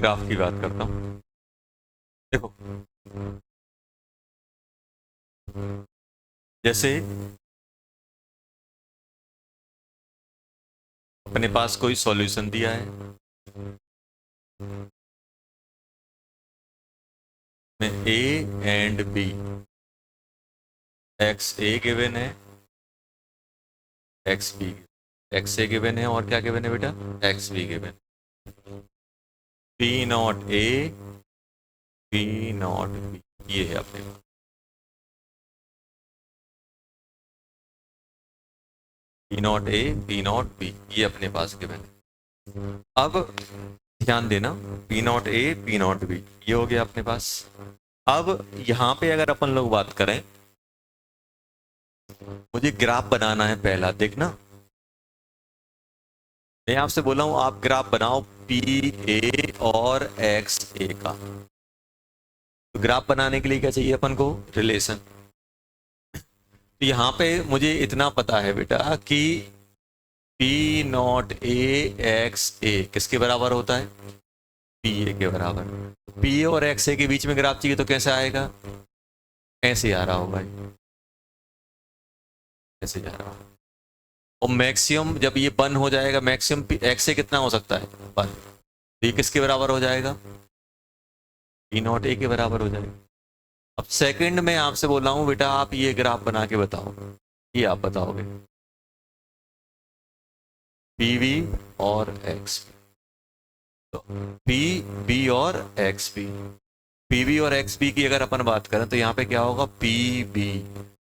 Graph की बात करता हूँ। देखो, जैसे अपने पास कोई सॉल्यूशन दिया है, में a and b, x a given है, x b, x a given है और क्या गिवन है बेटा, x b given. P not a, p not B, ये है अपने पास। P not a, p not B, ये अपने पास गिवन है। अब ध्यान देना, p not a, p not B, ये हो गया अपने पास। अब यहां पे अगर अपन लोग बात करें, मुझे ग्राफ बनाना है पहला, देखना मैं आपसे बोला हूं आप ग्राफ बनाओ पी ए और एक्स ए का। तो ग्राफ बनाने के लिए क्या चाहिए अपन को, रिलेशन। तो यहां पे मुझे इतना पता है बेटा कि पी नॉट ए एक्स ए किसके बराबर होता है, पी ए के बराबर। पी ए और एक्स ए के बीच में ग्राफ चाहिए तो कैसे आएगा, ऐसे आ रहा होगा, ऐसे जा रहा होगा। और मैक्सिमम जब ये बन हो जाएगा, मैक्सिमम एक्स से कितना हो सकता है, बन। तो ये किसके बराबर हो जाएगा, पी नॉट ए के बराबर हो जाएगा। अब सेकंड में आपसे बोल रहा हूं बेटा आप ये ग्राफ बना के बताओ, ये आप बताओगे पी वी और एक्स बी। तो पी बी और एक्स बी, पी बी और एक्स बी की अगर अपन बात करें तो यहाँ पे क्या होगा, पी बी।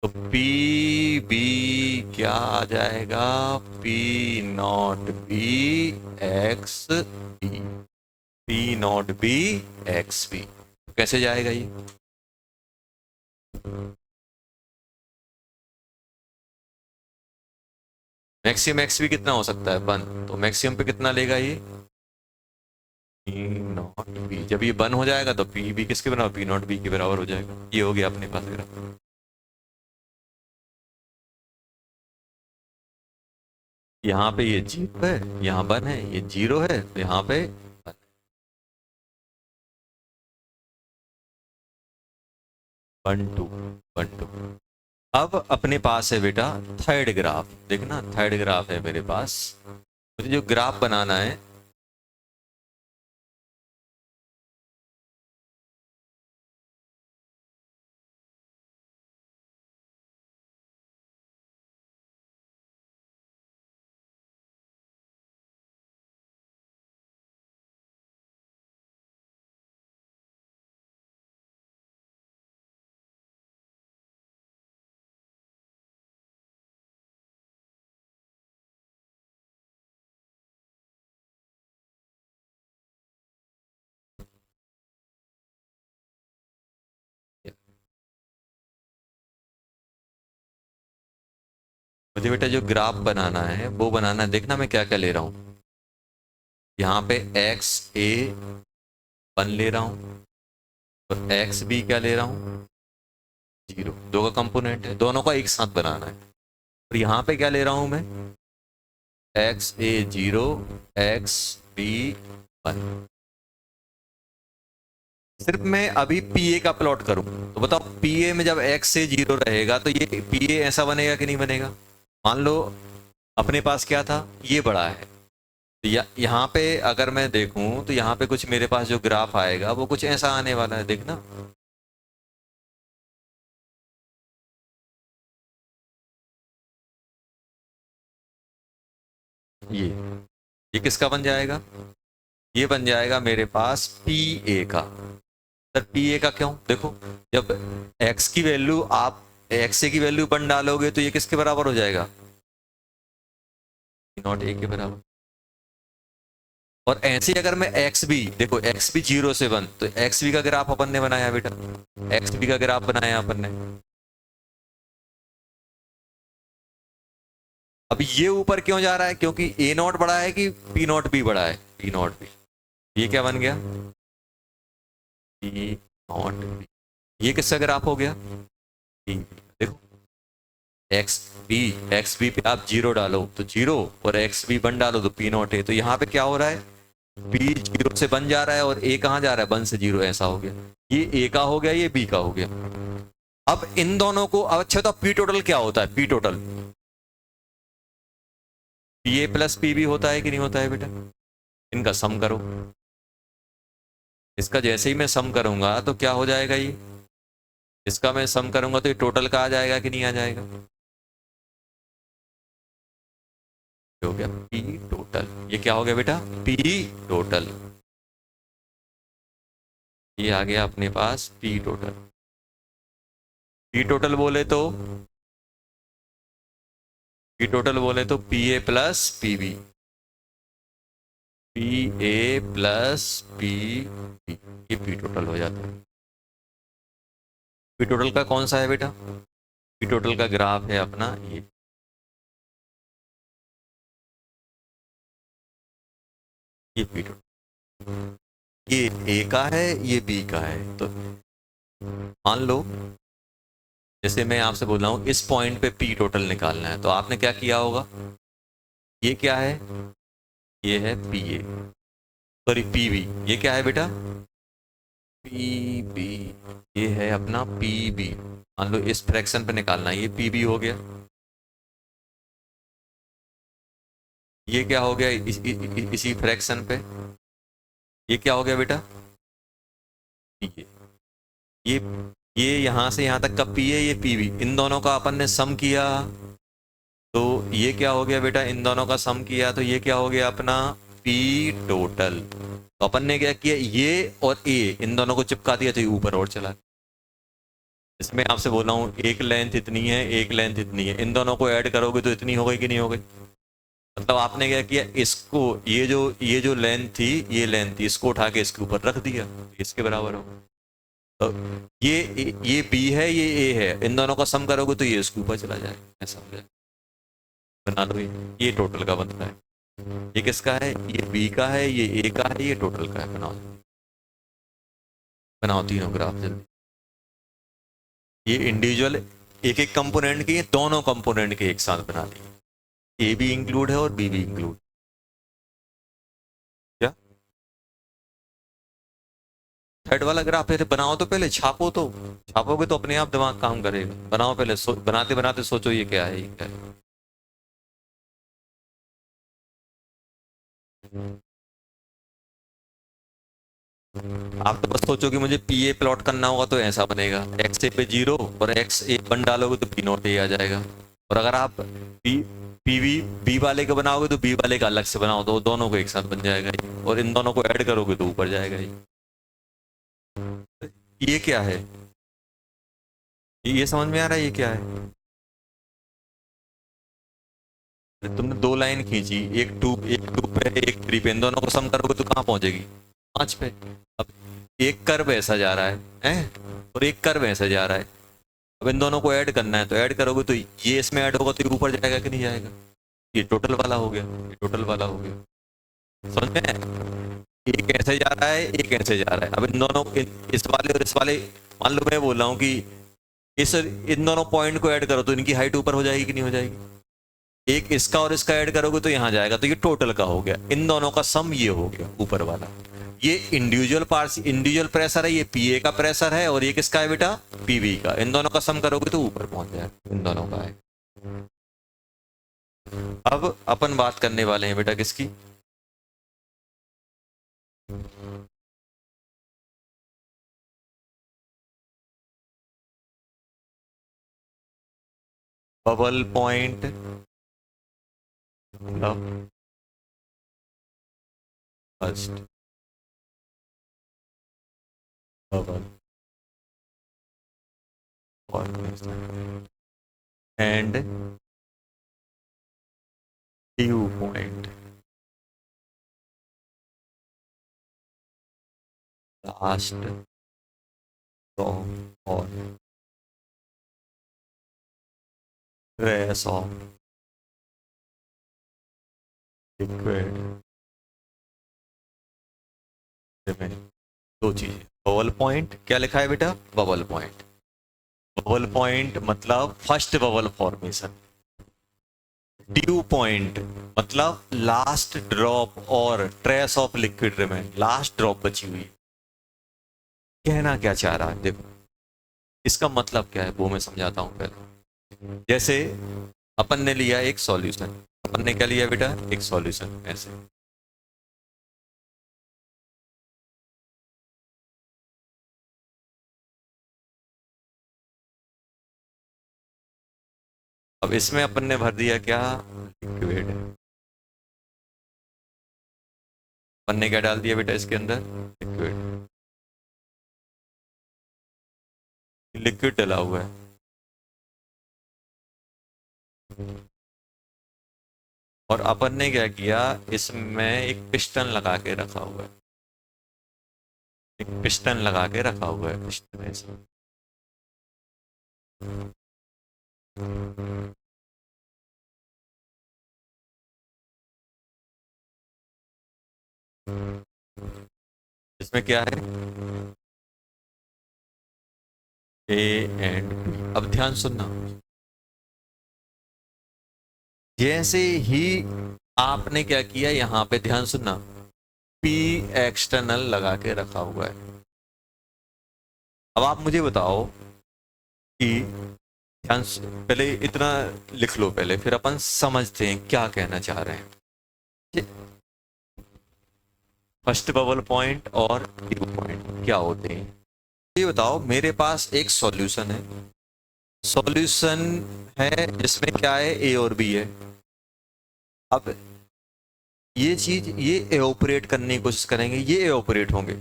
तो पी बी क्या आ जाएगा, p not B x B, p not B x B. कैसे जाएगा ये, मैक्सिमम एक्स बी कितना हो सकता है, 1। तो मैक्सिमम पे कितना लेगा ये, पी नॉट बी। जब ये 1 हो जाएगा तो पी बी किसके बराबर, पी नॉट बी के बराबर हो जाएगा। ये हो गया अपने पास ग्राफ। यहाँ पे ये 0 है, यहाँ 1 है, ये 0 है, तो यहाँ पे 1 2 1 2। अब अपने पास है बेटा थर्ड ग्राफ, देखना थर्ड ग्राफ है मेरे पास। मुझे जो ग्राफ बनाना है, मुझे बेटा जो ग्राफ बनाना है वो बनाना है, देखना मैं क्या क्या ले रहा हूँ। यहाँ पे एक्स ए 1 ले रहा हूँ, तो एक्स बी क्या ले रहा हूँ, 0। दो का कंपोनेंट है, दोनों का एक साथ बनाना है। और यहाँ पे क्या ले रहा हूँ मैं, एक्स ए 0, एक्स बी 1। सिर्फ मैं अभी पी ए का प्लॉट करूं तो बताओ, पी ए में जब एक्स से 0 रहेगा तो ये पी ए ऐसा बनेगा कि नहीं बनेगा। मान लो अपने पास क्या था, ये बड़ा है, तो यहाँ पे अगर मैं देखूं तो यहाँ पे कुछ मेरे पास जो ग्राफ आएगा वो कुछ ऐसा आने वाला है, देखना। ये किसका बन जाएगा, ये बन जाएगा मेरे पास पी ए का। सर पी ए का क्यों, देखो जब एक्स की वैल्यू आप एक्स ए की वैल्यू 1 डालोगे तो ये किसके बराबर हो जाएगा, नॉट ए के बराबर। और ऐसे अगर मैं एक्स भी देखो, एक्स भी 0 से 1, तो एक्स बी का ग्राफ अपन ने बनाया बेटा, एक्स बी का ग्राफ बनाया अपन ने। अब ये ऊपर क्यों जा रहा है, क्योंकि ए नॉट बड़ा है कि पी नॉट बी बड़ा है, पी नॉट बी। ये क्या बन गया, पी नॉट बी। ये किसका ग्राफ हो गया, पी। देखो एक्स बी पे आप 0 डालो तो 0, और एक्स बी 1 डालो तो पी नॉट है। तो यहाँ पे क्या हो रहा है, बी जीरो से बन जा रहा है और ए कहाँ जा रहा है, 1 से 0, ऐसा हो गया। ये ए का हो गया, ये बी का हो गया। अब इन दोनों को, अच्छा तो पी टोटल क्या होता है, p total p A plus p B होता है कि नहीं होता है बेटा? इनका सम करो। इसका जैसे ही मैं सम करूंगा तो क्या हो जाएगा, ये इसका मैं सम करूंगा तो ये टोटल का आ जाएगा कि नहीं आ जाएगा? हो गया पी टोटल। ये क्या हो गया बेटा, पी टोटल। ये आ गया अपने पास पी टोटल। पी टोटल बोले तो, पी टोटल बोले तो p A plus p B, p A plus p B, ये पी टोटल हो जाता है। पी टोटल का कौन सा है बेटा, पी टोटल का ग्राफ है अपना ये पी टोटल, ये ए का है, ये बी का है। तो मान लो जैसे मैं आपसे बोल रहा हूं इस पॉइंट पे पी टोटल निकालना है, तो आपने क्या किया होगा, ये क्या है, ये है p A, sorry p B, ये क्या है बेटा, पी बी, ये है अपना पी बी। मान लो इस फ्रैक्शन पे निकालना है, ये पी बी हो गया। ये क्या हो गया, इसी फ्रैक्शन पे ये क्या हो गया बेटा, पी ए। ये ये यहां से यहां तक का पी ए, ये पी बी, इन दोनों का अपन ने सम किया तो ये क्या हो गया बेटा, इन दोनों का सम किया तो ये क्या हो गया अपना पी टोटल। तो अपन ने क्या किया, ये और ए इन दोनों को चिपका दिया तो ये ऊपर और चला। इसमें आपसे बोल रहा हूँ एक लेंथ इतनी है, एक लेंथ इतनी है, इन दोनों को ऐड करोगे तो इतनी हो गई कि नहीं हो गई? मतलब आपने क्या किया, इसको ये जो लेंथ थी, ये लेंथ थी, इसको उठा के इसके ऊपर रख दिया, इसके बराबर हो। तो ये बी है, ये ए है, इन दोनों का सम करोगे तो ये इसके ऊपर चला जाएगा, ऐसा हो जाएगा। बना लो, ये टोटल का बनता है। ये किसका है, ये बी का है, ये ए का है, ये टोटल का है। बनाओ बनाओ तीनों ग्राफ जल्दी। ये इंडिविजुअल एक एक कंपोनेंट के, दोनों कंपोनेंट के एक साथ बना दिए, ए भी इंक्लूड है और बी भी इंक्लूड। क्या थर्ड वाला ग्राफ फिर बनाओ तो पहले, छापो तो, छापोगे तो अपने आप दिमाग काम करेगा। बनाओ पहले, बनाते बनाते सोचो ये क्या है, ये क्या है। आप तो बस सोचो कि मुझे पी ए प्लॉट करना होगा तो ऐसा बनेगा, एक्स ए पे 0 और एक्स ए 1 डालोगे तो पी नॉट ए आ जाएगा। और अगर आप पी पी बी वाले का बनाओगे तो बी वाले का अलग से बनाओ तो दोनों को एक साथ बन जाएगा ये। और इन दोनों को ऐड करोगे तो ऊपर जाएगा ये क्या है, ये समझ में आ रहा है ये क्या है? तुमने दो लाइन खींची, एक टू पे एक 3 पे, इन दोनों को सम करोगे तो कहाँ पहुंचेगी, 5 पे। अब एक कर्व ऐसा जा रहा है और एक कर्व ऐसा जा रहा है। अब इन दोनों को ऐड करना है तो ऐड करोगे तो ये इसमें ऐड होगा तो ये ऊपर जाएगा कि नहीं जाएगा? ये टोटल वाला हो गया, ये टोटल वाला हो गया। समझ में आया? एक ऐसे जा रहा है, एक ऐसे जा रहा है। अब इन दोनों इस वाले और इस वाले, मान लो मैं बोल रहा हूँ कि इस इन दोनों पॉइंट को ऐड करो तो इनकी हाइट ऊपर हो जाएगी कि नहीं हो जाएगी? एक इसका और इसका ऐड करोगे तो यहाँ जाएगा, तो ये टोटल का हो गया। इन दोनों का सम ये हो गया ऊपर वाला। ये इंडिविजुअल पार्ट्स, इंडिविजुअल प्रेशर है, ये पीए का प्रेशर है और ये किसका है बेटा, पीवी का। इन दोनों का सम करोगे तो ऊपर पहुंच जाएगा, इन दोनों का है। अब अपन बात करने वाले हैं बेटा किसकी, bubble point first bubble and due point last और ट्रेस ऑफ लिक्विड रिमेनिंग। दो चीजें, बबल पॉइंट क्या लिखा है बेटा, बबल पॉइंट। बबल पॉइंट मतलब first bubble formation. Due point मतलब लास्ट ड्रॉप और trace of liquid remain, last drop बची हुई है। कहना क्या चाह रहा है देखो, इसका मतलब क्या है वो मैं समझाता हूं पहले। जैसे अपन ने लिया एक सॉल्यूशन, अपन ने क्या लिया बेटा, एक सॉल्यूशन ऐसे। अब इसमें अपन ने भर दिया क्या, लिक्विड। अपन ने क्या डाल दिया बेटा इसके अंदर, लिक्विड। लिक्विड डला हुआ है। और अपन ने क्या किया, इसमें एक पिस्टन लगा के रखा हुआ है, एक पिस्टन लगा के रखा हुआ है, पिस्टन ऐसे। इसमें क्या है, ए एंड बी। अब ध्यान सुनना, जैसे ही आपने क्या किया यहां पे ध्यान सुनना, पी एक्सटर्नल लगा के रखा हुआ है। अब आप मुझे बताओ कि ध्यान पहले इतना लिख लो पहले, फिर अपन समझते हैं क्या कहना चाह रहे हैं। फर्स्ट बबल पॉइंट और ड्यू पॉइंट क्या होते हैं ये बताओ। मेरे पास एक सॉल्यूशन है, सॉल्यूशन है जिसमें क्या है, ए और बी है। अब ये चीज, ये एओपरेट करने की कोशिश करेंगे, ये एओपरेट होंगे।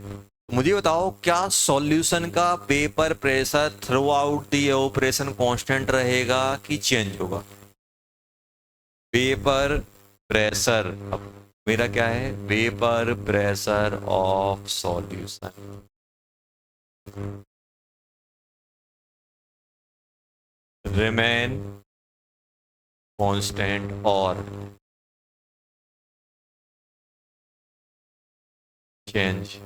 मुझे बताओ क्या सॉल्यूशन का vapour pressure throughout the evaporation constant रहेगा कि चेंज होगा। वेपर प्रेशर, अब मेरा क्या है, vapour pressure of solution remain constant और चेंज।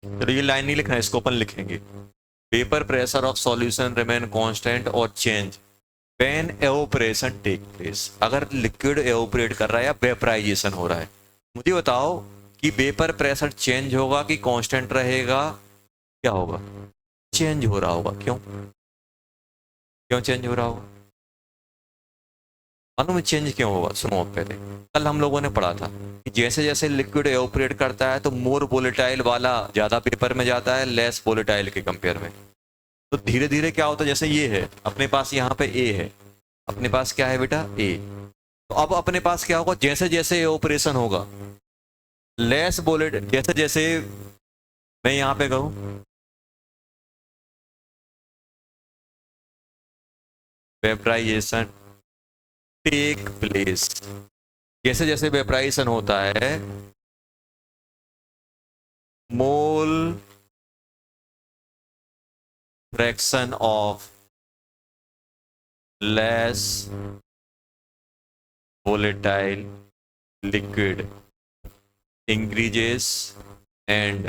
तो ये लाइन नहीं लिखना है, इसको अपन लिखेंगे, vapour pressure of solution remain constant और change when evaporation take place. अगर लिक्विड एवोपरेट कर रहा है या वेपराइजेशन हो रहा है, मुझे बताओ कि वेपर प्रेशर चेंज होगा कि कांस्टेंट रहेगा, क्या होगा, चेंज हो रहा होगा। क्यों, क्यों चेंज हो रहा होगा, मालूम है चेंज क्यों होगा, सुनो। पहले कल हम लोगों ने पढ़ा था कि जैसे जैसे लिक्विड एवोपरेट करता है तो मोर वोलेटाइल वाला ज्यादा पेपर में जाता है, लेस वोलेटाइल के कंपेयर में। तो धीरे धीरे क्या होता है, जैसे ये है अपने पास, यहाँ पे ए है, अपने पास क्या है बेटा, ए। तो अब अपने पास क्या होगा, जैसे जैसे ऑपरेशन होगा लेस वोलेट, जैसे जैसे मैं यहाँ पे कहूँ वेपराइजेशन टेक प्लेस, जैसे जैसे वेपराइजेशन होता है mole fraction of less volatile liquid increases and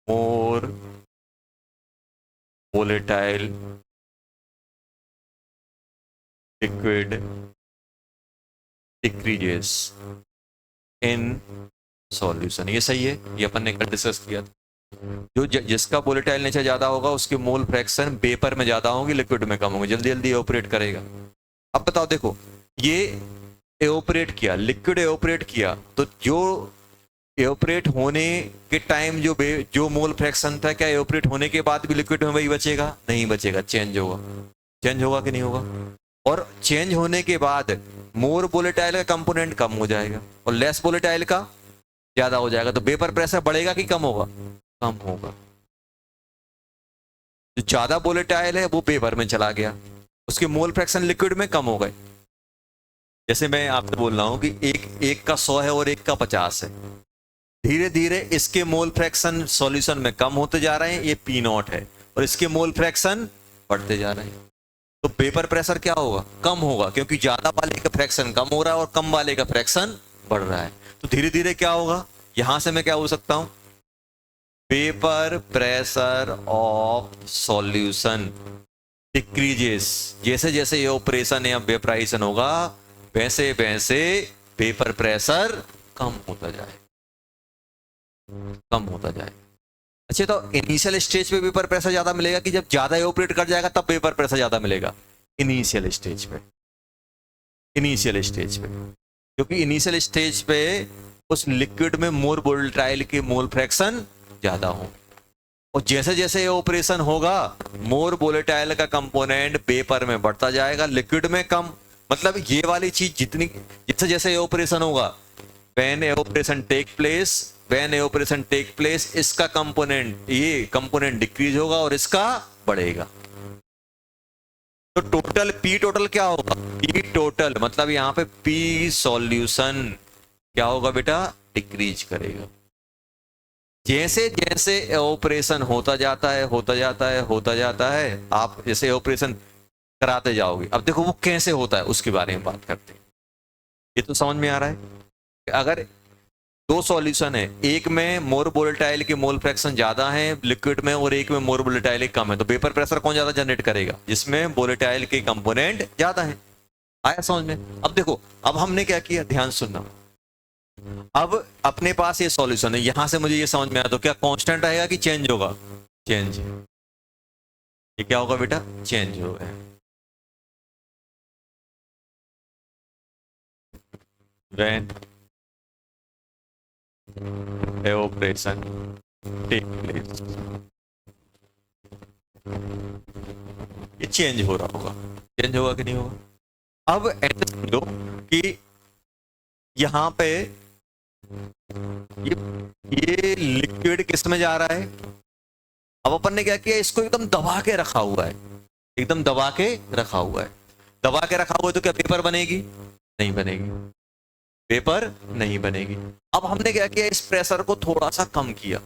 more volatile liquid decreases in solution। ये सही है, ये अपन ने कल डिस्कस किया था। जो जिसका वोलेटाइल नेचर ज्यादा होगा उसके मोल फ्रैक्शन वेपर में ज्यादा होंगे, लिक्विड में कम होंगे, जल्दी जल्दी ऑपरेट करेगा। अब बताओ देखो, ये एओपरेट किया, लिक्विड एओपरेट किया, तो जो एओपरेट होने के टाइम जो मोल फ्रैक्शन था, क्या एओपरेट होने के बाद भी लिक्विड में वही बचेगा, नहीं बचेगा, चेंज होगा। चेंज होगा कि नहीं होगा, और चेंज होने के बाद मोर वोलेटाइल का कंपोनेंट कम हो जाएगा और लेस वोलेटाइल का ज्यादा हो जाएगा। तो वेपर प्रेशर बढ़ेगा कि कम होगा, कम होगा। जो ज्यादा वोलेटाइल है वो वेपर में चला गया, उसके मोल फ्रैक्शन लिक्विड में कम हो गए। जैसे मैं आपसे बोल रहा हूं कि एक का 100 है और एक का 50 है, धीरे धीरे इसके मोल फ्रैक्शन सॉल्यूशन में कम होते जा रहे हैं, ये पी नॉट है, और इसके मोल फ्रैक्शन बढ़ते जा रहे हैं। तो वेपर प्रेशर क्या होगा, कम होगा, क्योंकि ज्यादा वाले का फ्रैक्शन कम हो रहा है और कम वाले का फ्रैक्शन बढ़ रहा है। तो धीरे धीरे क्या होगा, यहां से मैं क्या हो सकता हूं, vapour pressure of solution decreases, जैसे जैसे ये ऑपरेशन या वेपराइजेशन होगा वैसे वैसे वेपर प्रेशर कम होता जाए, कम होता जाए। अच्छा, तो इनिशियल स्टेज पे वेपर प्रेशर ज्यादा मिलेगा कि जब ज्यादा ऑपरेट कर जाएगा तब वेपर प्रेशर ज्यादा मिलेगा? इनिशियल स्टेज पे, इनिशियल स्टेज पे, क्योंकि इनिशियल स्टेज पे उस लिक्विड में मोर वोलेटाइल के मोल फ्रैक्शन ज्यादा हो, और जैसे जैसे ये ऑपरेशन होगा मोर वोलेटाइल का कंपोनेंट वेपर में बढ़ता जाएगा, लिक्विड में कम। मतलब ये वाली चीज जितनी, जैसे जैसे ये ऑपरेशन होगा, when a operation take place, when a operation take place, इसका कंपोनेंट, ये कंपोनेंट डिक्रीज होगा और इसका बढ़ेगा। तो टोटल पी टोटल क्या होगा? पी टोटल मतलब यहां पे पी सॉल्यूशन क्या होगा बेटा? डिक्रीज करेगा। जैसे जैसे ऑपरेशन होता जाता है, होता जाता है, होता जाता है, आप जैसे ऑपरेशन कराते जाओगे। अब देखो वो कैसे होता है उसके बारे में बात करते हैं। ये तो समझ में आ रहा है। अगर दो सॉल्यूशन है, एक में मोर वोलेटाइल के मोल फ्रैक्शन ज्यादा है लिक्विड में और एक में मोर वोलेटाइल कम है, तो वेपर प्रेशर कौन ज्यादा जनरेट करेगा? जिसमें वोलेटाइल के कंपोनेंट ज्यादा है। आया समझ में? अब देखो, अब हमने क्या किया, ध्यान सुनना। अब अपने पास ये सॉल्यूशन है, यहां से मुझे ये समझ में आया, तो क्या कांस्टेंट रहेगा कि चेंज होगा? चेंज। ये क्या होगा बेटा? चेंज होगा। व्हेन ऑपरेशन टेक प्लेस, ये चेंज हो रहा होगा। चेंज होगा कि नहीं होगा? अब ऐसे समझो कि यहां पे ये लिक्विड किस में जा रहा है। अब अपन ने क्या किया, इसको एकदम दबा के रखा हुआ है, एकदम दबा के रखा हुआ है। दबा के रखा हुआ है तो क्या पेपर बनेगी? नहीं बनेगी, पेपर नहीं बनेगी। अब हमने क्या किया, इस प्रेशर को थोड़ा सा कम किया,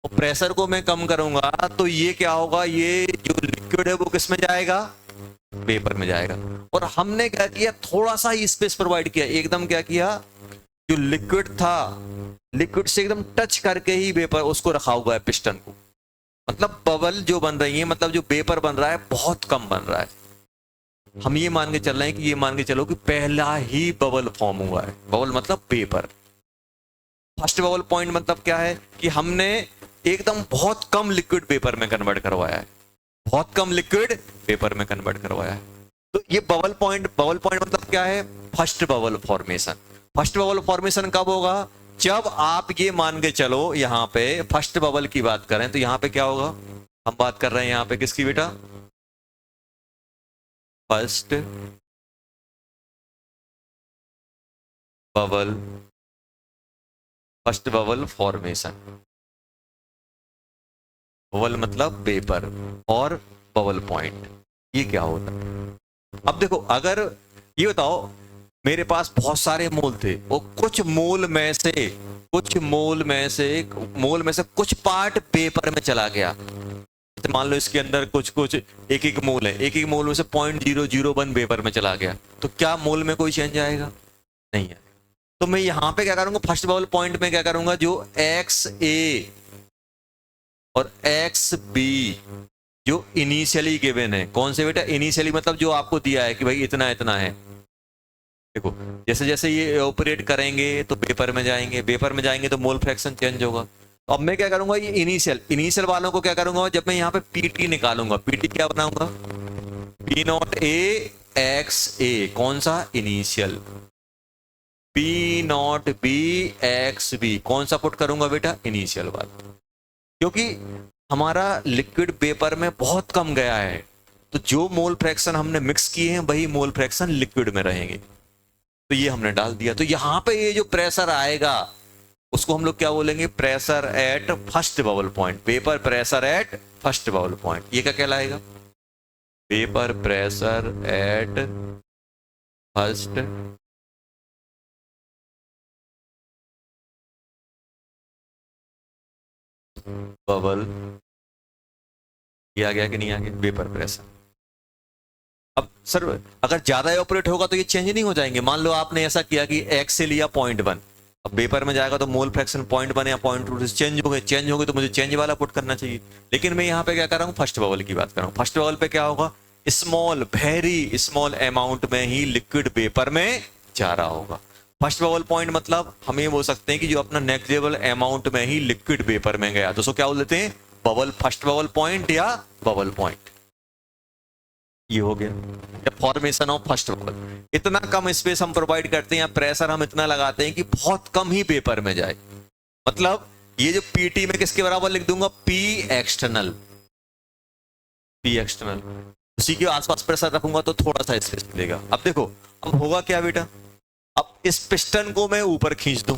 और प्रेशर को मैं कम करूंगा तो ये क्या होगा, ये जो लिक्विड है वो किस में जाएगा? पेपर में जाएगा। और हमने क्या किया, थोड़ा सा ही स्पेस प्रोवाइड किया, एकदम क्या किया, जो लिक्विड था, लिक्विड से एकदम टच करके ही वेपर उसको रखा हुआ है, पिस्टन को। मतलब बबल जो बन रही है, मतलब जो वेपर बन रहा है बहुत कम बन रहा है। हम ये मान के चल रहे हैं कि ये मान के चलो कि पहला ही बबल फॉर्म हुआ है। बबल मतलब वेपर। फर्स्ट बबल पॉइंट मतलब क्या है कि हमने एकदम बहुत कम लिक्विड वेपर में कन्वर्ट करवाया है, बहुत कम लिक्विड वेपर में कन्वर्ट करवाया है। तो ये बबल पॉइंट मतलब क्या है? First bubble formation. First bubble formation कब होगा? जब आप ये मान के चलो, यहां पे फर्स्ट बबल की बात करें तो यहां पे क्या होगा? हम बात कर रहे हैं यहां पे किसकी बेटा? First bubble, first bubble formation. Bubble मतलब वेपर, और बबल पॉइंट ये क्या होता है? अब देखो, अगर ये बताओ मेरे पास बहुत सारे मोल थे और कुछ मोल में से कुछ पार्ट पेपर में चला गया। तो मान लो इसके अंदर कुछ कुछ एक एक मोल है, एक एक मोल में से 0.001 पेपर में चला गया, तो क्या मोल में कोई चेंज आएगा? नहीं है। तो मैं यहां पे क्या करूंगा, फर्स्ट बबल पॉइंट में क्या करूंगा, जो एक्स ए और एक्स बी जो इनिशियली गिवन है, कौन से बेटा? इनिशियली मतलब जो आपको दिया है कि भाई इतना इतना है। देखो जैसे जैसे ये ऑपरेट करेंगे तो पेपर में जाएंगे, पेपर में जाएंगे तो मोल फ्रैक्शन चेंज होगा। तो अब मैं क्या करूंगा, ये इनिशियल वालों को क्या करूंगा, जब मैं यहाँ पे पीटी निकालूंगा, पीटी क्या बनाऊंगा? P not A x A, कौन सा? Initial. P not B x B, कौन सा पुट करूंगा बेटा? इनिशियल वाला। क्योंकि हमारा लिक्विड पेपर में बहुत कम गया है, तो जो मोल फ्रैक्शन हमने मिक्स किए हैं वही मोल फ्रैक्शन लिक्विड में रहेंगे, तो ये हमने डाल दिया। तो यहां पे ये जो प्रेशर आएगा उसको हम लोग क्या बोलेंगे? Pressure at first bubble point, paper pressure at first bubble point. ये क्या कहलाएगा? Paper pressure at first bubble. ये आ गया कि नहीं आ गया? Paper pressure. अब सर अगर ज्यादा ऑपरेट होगा तो ये चेंज नहीं हो जाएंगे? मान लो आपने ऐसा किया कि एक्स से लिया 0.1, अब वेपर में जाएगा तो मोल फ्रैक्शन पॉइंट बने या पॉइंट टू चेंज हो गए तो मुझे चेंज वाला पुट करना चाहिए। लेकिन मैं यहाँ पे क्या कर रहा हूँ, फर्स्ट बबल की बात कर रहा हूँ। फर्स्ट बबल पे क्या होगा, स्मॉल, वेरी स्मॉल अमाउंट में ही लिक्विड वेपर में जा रहा होगा। फर्स्ट बबल पॉइंट मतलब हम ये बोल सकते हैं कि जो अपना नेग्लिजिबल अमाउंट में ही लिक्विड वेपर में गया, तो उसको क्या बोल देते हैं, बबल, फर्स्ट बबल पॉइंट या बबल पॉइंट। ये हो गया फॉर्मेशन ऑफ फर्स्ट बबल। इतना कम स्पेस हम प्रोवाइड करते हैं या प्रेशर हम इतना लगाते हैं कि बहुत कम ही पेपर में जाए। मतलब ये जो पीटी में किसके बराबर लिख दूंगा, पी एक्सटर्नल, पी एक्सटर्नल, उसी के आसपास प्रेशर रखूंगा तो थोड़ा सा स्पेस मिलेगा। अब देखो अब होगा क्या बेटा, अब इस पिस्टन को मैं ऊपर खींच दूं,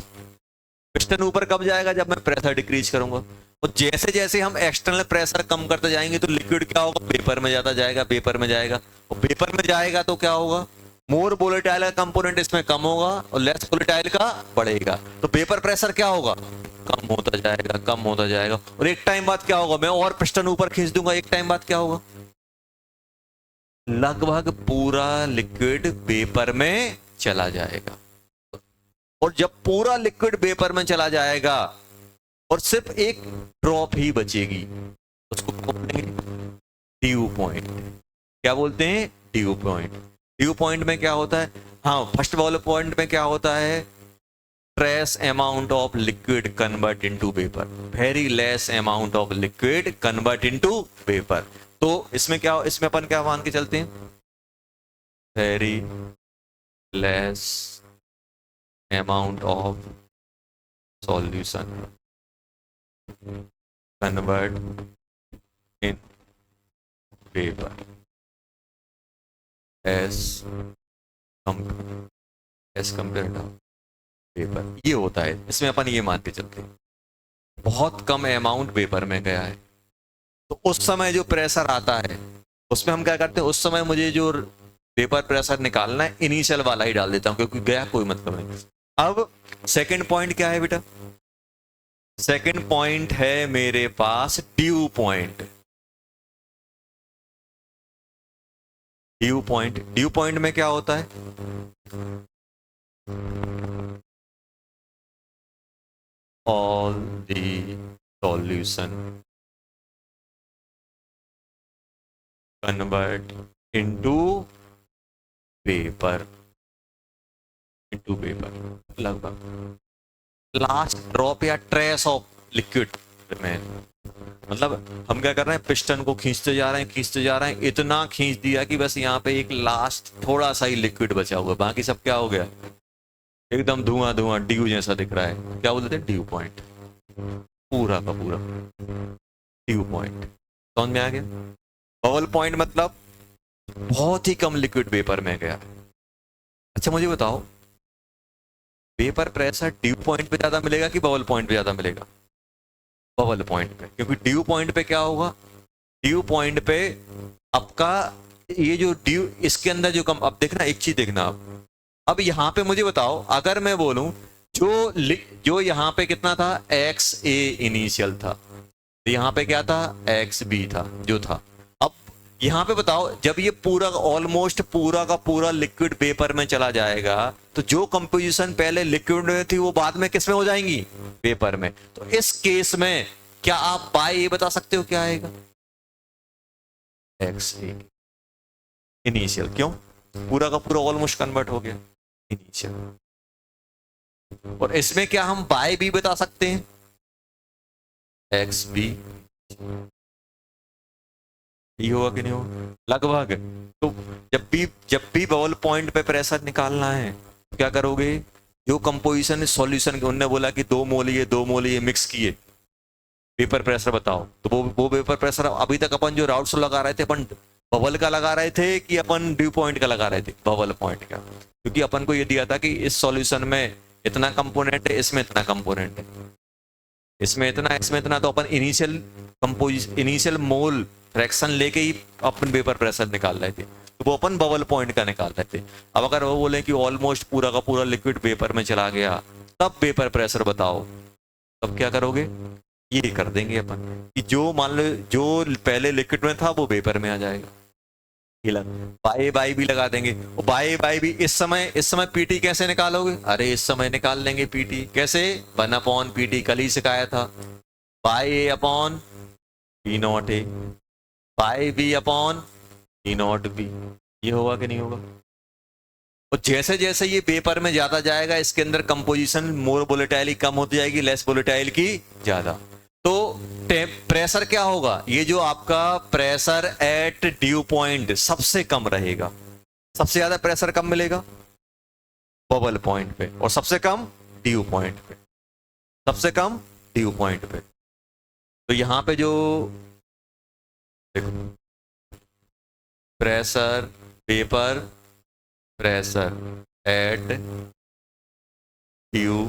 पिस्टन ऊपर कब जाएगा, जब मैं प्रेशर डिक्रीज करूंगा। और जैसे जैसे हम एक्सटर्नल प्रेशर कम करते जाएंगे तो लिक्विड क्या होगा, वेपर में जाता जाएगा, वेपर में जाएगा। और वेपर में जाएगा तो क्या होगा, मोर वोलेटाइल का कंपोनेंट इसमें कम होगा और लेस वोलेटाइल का बढ़ेगा। तो वेपर प्रेशर क्या होगा, कम होता जाएगा, कम होता जाएगा। और एक टाइम बाद क्या होगा, मैं और पिस्टन ऊपर खींच दूंगा, एक टाइम बाद क्या होगा, लगभग पूरा लिक्विड वेपर में चला जाएगा। और जब पूरा लिक्विड वेपर में चला जाएगा और सिर्फ एक ड्रॉप ही बचेगी, उसको क्या बोलेंगे, ड्यू पॉइंट। क्या बोलते हैं, ड्यू पॉइंट। ड्यू पॉइंट में क्या होता है, हाँ फर्स्ट वाले पॉइंट में क्या होता है, trace amount of liquid convert into vapour, very less amount of liquid convert into vapour. तो इसमें क्या, इसमें अपन क्या मान के चलते हैं, very less amount of solution convert in vapor as compared to vapor। ये होता है, इसमें अपन ये मान के चलते हैं बहुत कम अमाउंट वेपर में गया है, तो उस समय जो प्रेशर आता है उसमें हम क्या करते हैं, उस समय मुझे जो वेपर प्रेशर निकालना है इनिशियल वाला ही डाल देता हूं, क्योंकि गया कोई मतलब नहीं। अब सेकंड पॉइंट क्या है बेटा, सेकंड पॉइंट है मेरे पास dew point. Dew point, dew point में क्या होता है, all the solution convert into vapour, into vapour, लगभग लास्ट ड्रॉप या ट्रेस ऑफ लिक्विड में। मतलब हम क्या कर रहे हैं, पिस्टन को खींचते जा रहे हैं, खींचते जा रहे हैं, इतना खींच दिया कि बस यहाँ पे एक लास्ट थोड़ा सा ही लिक्विड बचा हुआ, बाकी सब क्या हो गया, एकदम धुआं धुआं ड्यू जैसा दिख रहा है। क्या बोलते हैं, ड्यू पॉइंट, पूरा का पूरा ड्यू पॉइंट। समझ में आ गया। बबल पॉइंट मतलब बहुत ही कम लिक्विड वेपर में गया। अच्छा मुझे बताओ, वेपर प्रेशर ड्यू पॉइंट पे ज्यादा मिलेगा कि बबल पॉइंट पे ज्यादा मिलेगा, बबल पॉइंट पे। क्योंकि ड्यू पॉइंट पे क्या होगा, ड्यू पॉइंट पे आपका ये जो ड्यू, इसके अंदर जो कम, अब देखना एक चीज देखना आप, अब यहाँ पे मुझे बताओ, अगर मैं बोलूं जो यहाँ पे कितना था, एक्स ए इनिशियल था, तो यहाँ पे क्या था, एक्स बी था जो था। अब यहाँ पे बताओ, जब ये पूरा ऑलमोस्ट पूरा का पूरा लिक्विड वेपर में चला जाएगा, तो जो कंपोजिशन पहले लिक्विड में थी वो बाद में किस में हो जाएंगी, वेपर में। तो इस केस में क्या आप बाय ये बता सकते हो क्या आएगा, एक्स ए इनिशियल। क्यों, पूरा का पूरा ऑलमोस्ट कन्वर्ट हो गया इनिशियल। और इसमें क्या हम बाय भी बता सकते हैं, एक्स बी, ये होगा कि नहीं होगा, लगभग। तो जब भी बबल पॉइंट पे प्रेशर निकालना है तो क्या करोगे, जो कंपोजिशन सॉल्यूशन, उनने बोला कि 2 मोल ये 2 मोल ये मिक्स किए, वेपर प्रेशर बताओ, तो वो वेपर प्रेशर अभी तक अपन जो राउट्स लगा रहे थे, अपन बबल का लगा रहे थे कि अपन ड्यू पॉइंट का लगा रहे थे, बबल पॉइंट का। क्योंकि अपन को ये दिया था कि इस सॉल्यूशन में इतना कंपोनेंट है, इसमें इतना कंपोनेंट है, इसमें इतना, तो अपन इनिशियल मोल फ्रैक्शन लेके ही अपन वेपर प्रेशर निकाल रहे थे, तो वो अपन बबल पॉइंट का निकाल रहे थे। अब अगर वो बोले कि ऑलमोस्ट पूरा का पूरा लिक्विड वेपर में चला गया, तब वेपर प्रेशर बताओ, तब क्या करोगे, ये कर देंगे अपन कि जो मान लो जो पहले लिक्विड में था वो वेपर में आ जाएगा, ये लग बाई बाई भी लगा देंगे, और बाई बाई भी इस समय पीटी कैसे निकालोगे? अरे इस समय निकाल लेंगे पीटी कैसे, 1/pt कल ही सिखाया था, by A upon B not A, by B upon B not B. ये होगा कि नहीं होगा? और जैसे जैसे ये पेपर में ज्यादा जाएगा इसके अंदर कंपोजिशन मोर वोलेटाइल कम होती जाएगी, लेस वोलेटाइल की ज्यादा। तो प्रेशर क्या होगा? ये जो आपका प्रेशर एट ड्यू पॉइंट सबसे कम रहेगा। सबसे ज्यादा प्रेशर कब मिलेगा? बबल पॉइंट पे, और सबसे कम ड्यू पॉइंट पे, सबसे कम ड्यू पॉइंट पे। तो यहां पे जो देखो, pressure, paper pressure at due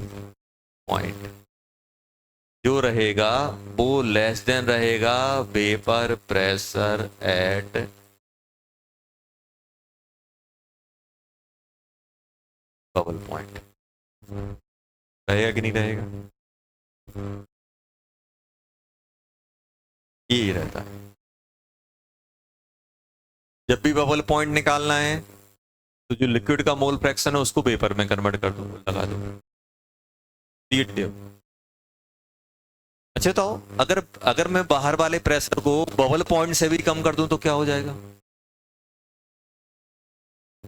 point जो रहेगा वो लेस देन रहेगा vapour pressure at bubble point. रहेगा कि नहीं रहेगा? यही रहता है। जब भी बबल पॉइंट निकालना है तो जो लिक्विड का मोल फ्रैक्शन है उसको वेपर में कन्वर्ट कर दो, लगा दो। अच्छा, तो अगर अगर मैं बाहर वाले प्रेशर को बबल पॉइंट से भी कम कर दूं तो क्या हो जाएगा?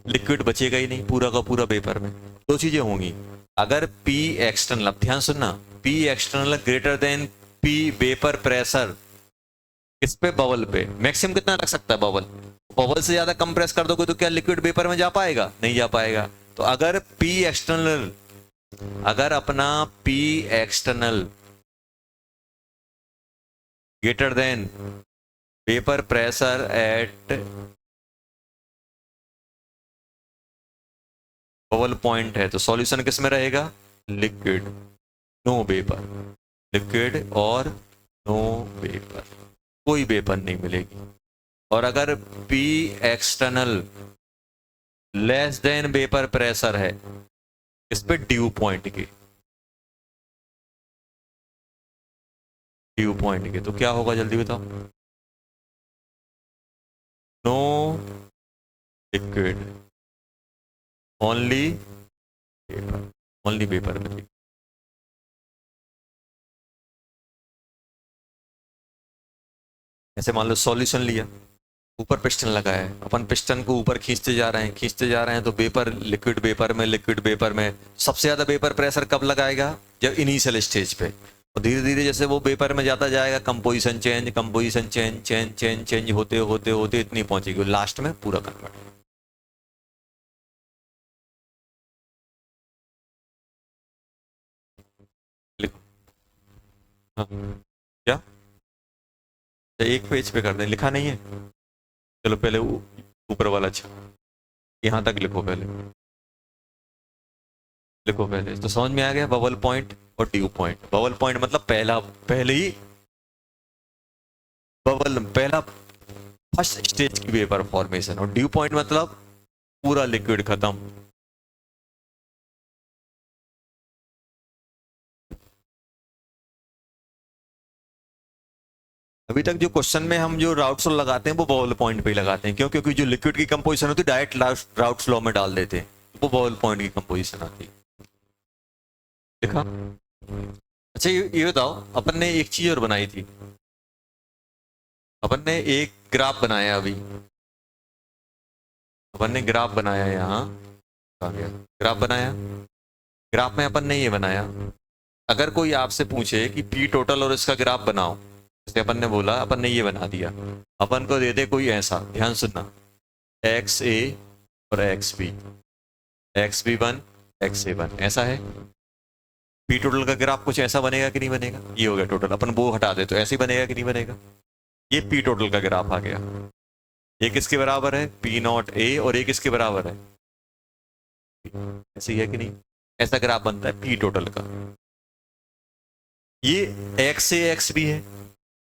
लिक्विड बचेगा ही नहीं, पूरा का पूरा वेपर में। दो चीजें होंगी, अगर P एक्सटर्नल, अब ध्यान सुनना, P external greater then P vapour pressure, इस पे बबल पे मैक्सिमम कितना रख सकता है बबल? बबल से ज्यादा कंप्रेस कर दोगे तो क्या लिक्विड वेपर में जा पाएगा? नहीं जा पाएगा। तो अगर P एक्सटर्नल, अगर अपना P external greater than vapour pressure at bubble point है तो सॉल्यूशन किस में रहेगा? लिक्विड, नो वेपर, लिक्विड और नो वेपर, कोई वेपर नहीं मिलेगी। और अगर P external less than vapour pressure है इस पे ड्यू पॉइंट की, ड्यू पॉइंट के, तो क्या होगा जल्दी बताओ? No liquid, only vapour, only vapour मिलेगी। ऐसे मान लो सॉल्यूशन लिया, ऊपर पिस्टन लगाया है, अपन पिस्टन को ऊपर खींचते जा रहे हैं, खींचते जा रहे हैं, तो वेपर, लिक्विड वेपर में, लिक्विड वेपर में सबसे ज्यादा वेपर प्रेशर कब लगाएगा? जब इनिशियल स्टेज पे। और धीरे धीरे जैसे वो वेपर में जाता जाएगा, composition change, composition change, change change change होते होते होते इतनी पहुंचेगी लास्ट में पूरा कन्वर्ट। लिखो। हाँ, क्या? एक पेज पे कर दें, लिखा नहीं है? चलो पहले ऊपर वाला, अच्छा यहां तक लिखो पहले, लिखो पहले तो समझ में आ गया। बबल पॉइंट और ड्यू पॉइंट। बबल पॉइंट मतलब पहला, पहले ही बबल, पहला फर्स्ट स्टेज की वेपर फॉर्मेशन, और ड्यू पॉइंट मतलब पूरा लिक्विड खत्म। अभी तक जो क्वेश्चन में हम जो राउट्स लगाते हैं वो बबल पॉइंट पे ही लगाते हैं, क्यों? क्योंकि जो लिक्विड की कंपोजिशन होती है डायरेक्ट राउट्स लॉ में डाल देते हैं, वो बबल पॉइंट की कंपोजिशन आती है। देखा? अच्छा, ये बताओ, अपन ने एक चीज और बनाई थी, अपन ने एक ग्राफ बनाया अभी, अपन ने ग्राफ बनाया यहाँ, आ गया ग्राफ बनाया। ग्राफ में अपन ने ये बनाया, अगर कोई आपसे पूछे कि पी टोटल और इसका ग्राफ बनाओ, जैसे अपन ने बोला, अपन ने ये बना दिया, अपन को दे दे कोई ऐसा, ध्यान सुनना, एक्स ए और x b, x b one, x a one, ऐसा है। पी टोटल का ग्राफ कुछ ऐसा बनेगा कि नहीं बनेगा? ये हो गया टोटल, अपन वो हटा दे तो ऐसे ही बनेगा कि नहीं बनेगा? ये पी टोटल का ग्राफ आ गया। एक इसके बराबर है पी नॉट ए, और एक इसके बराबर है, ऐसे ही है कि नहीं? ऐसा ग्राफ बनता है पी टोटल का। ये एक्स ए एक्स बी है।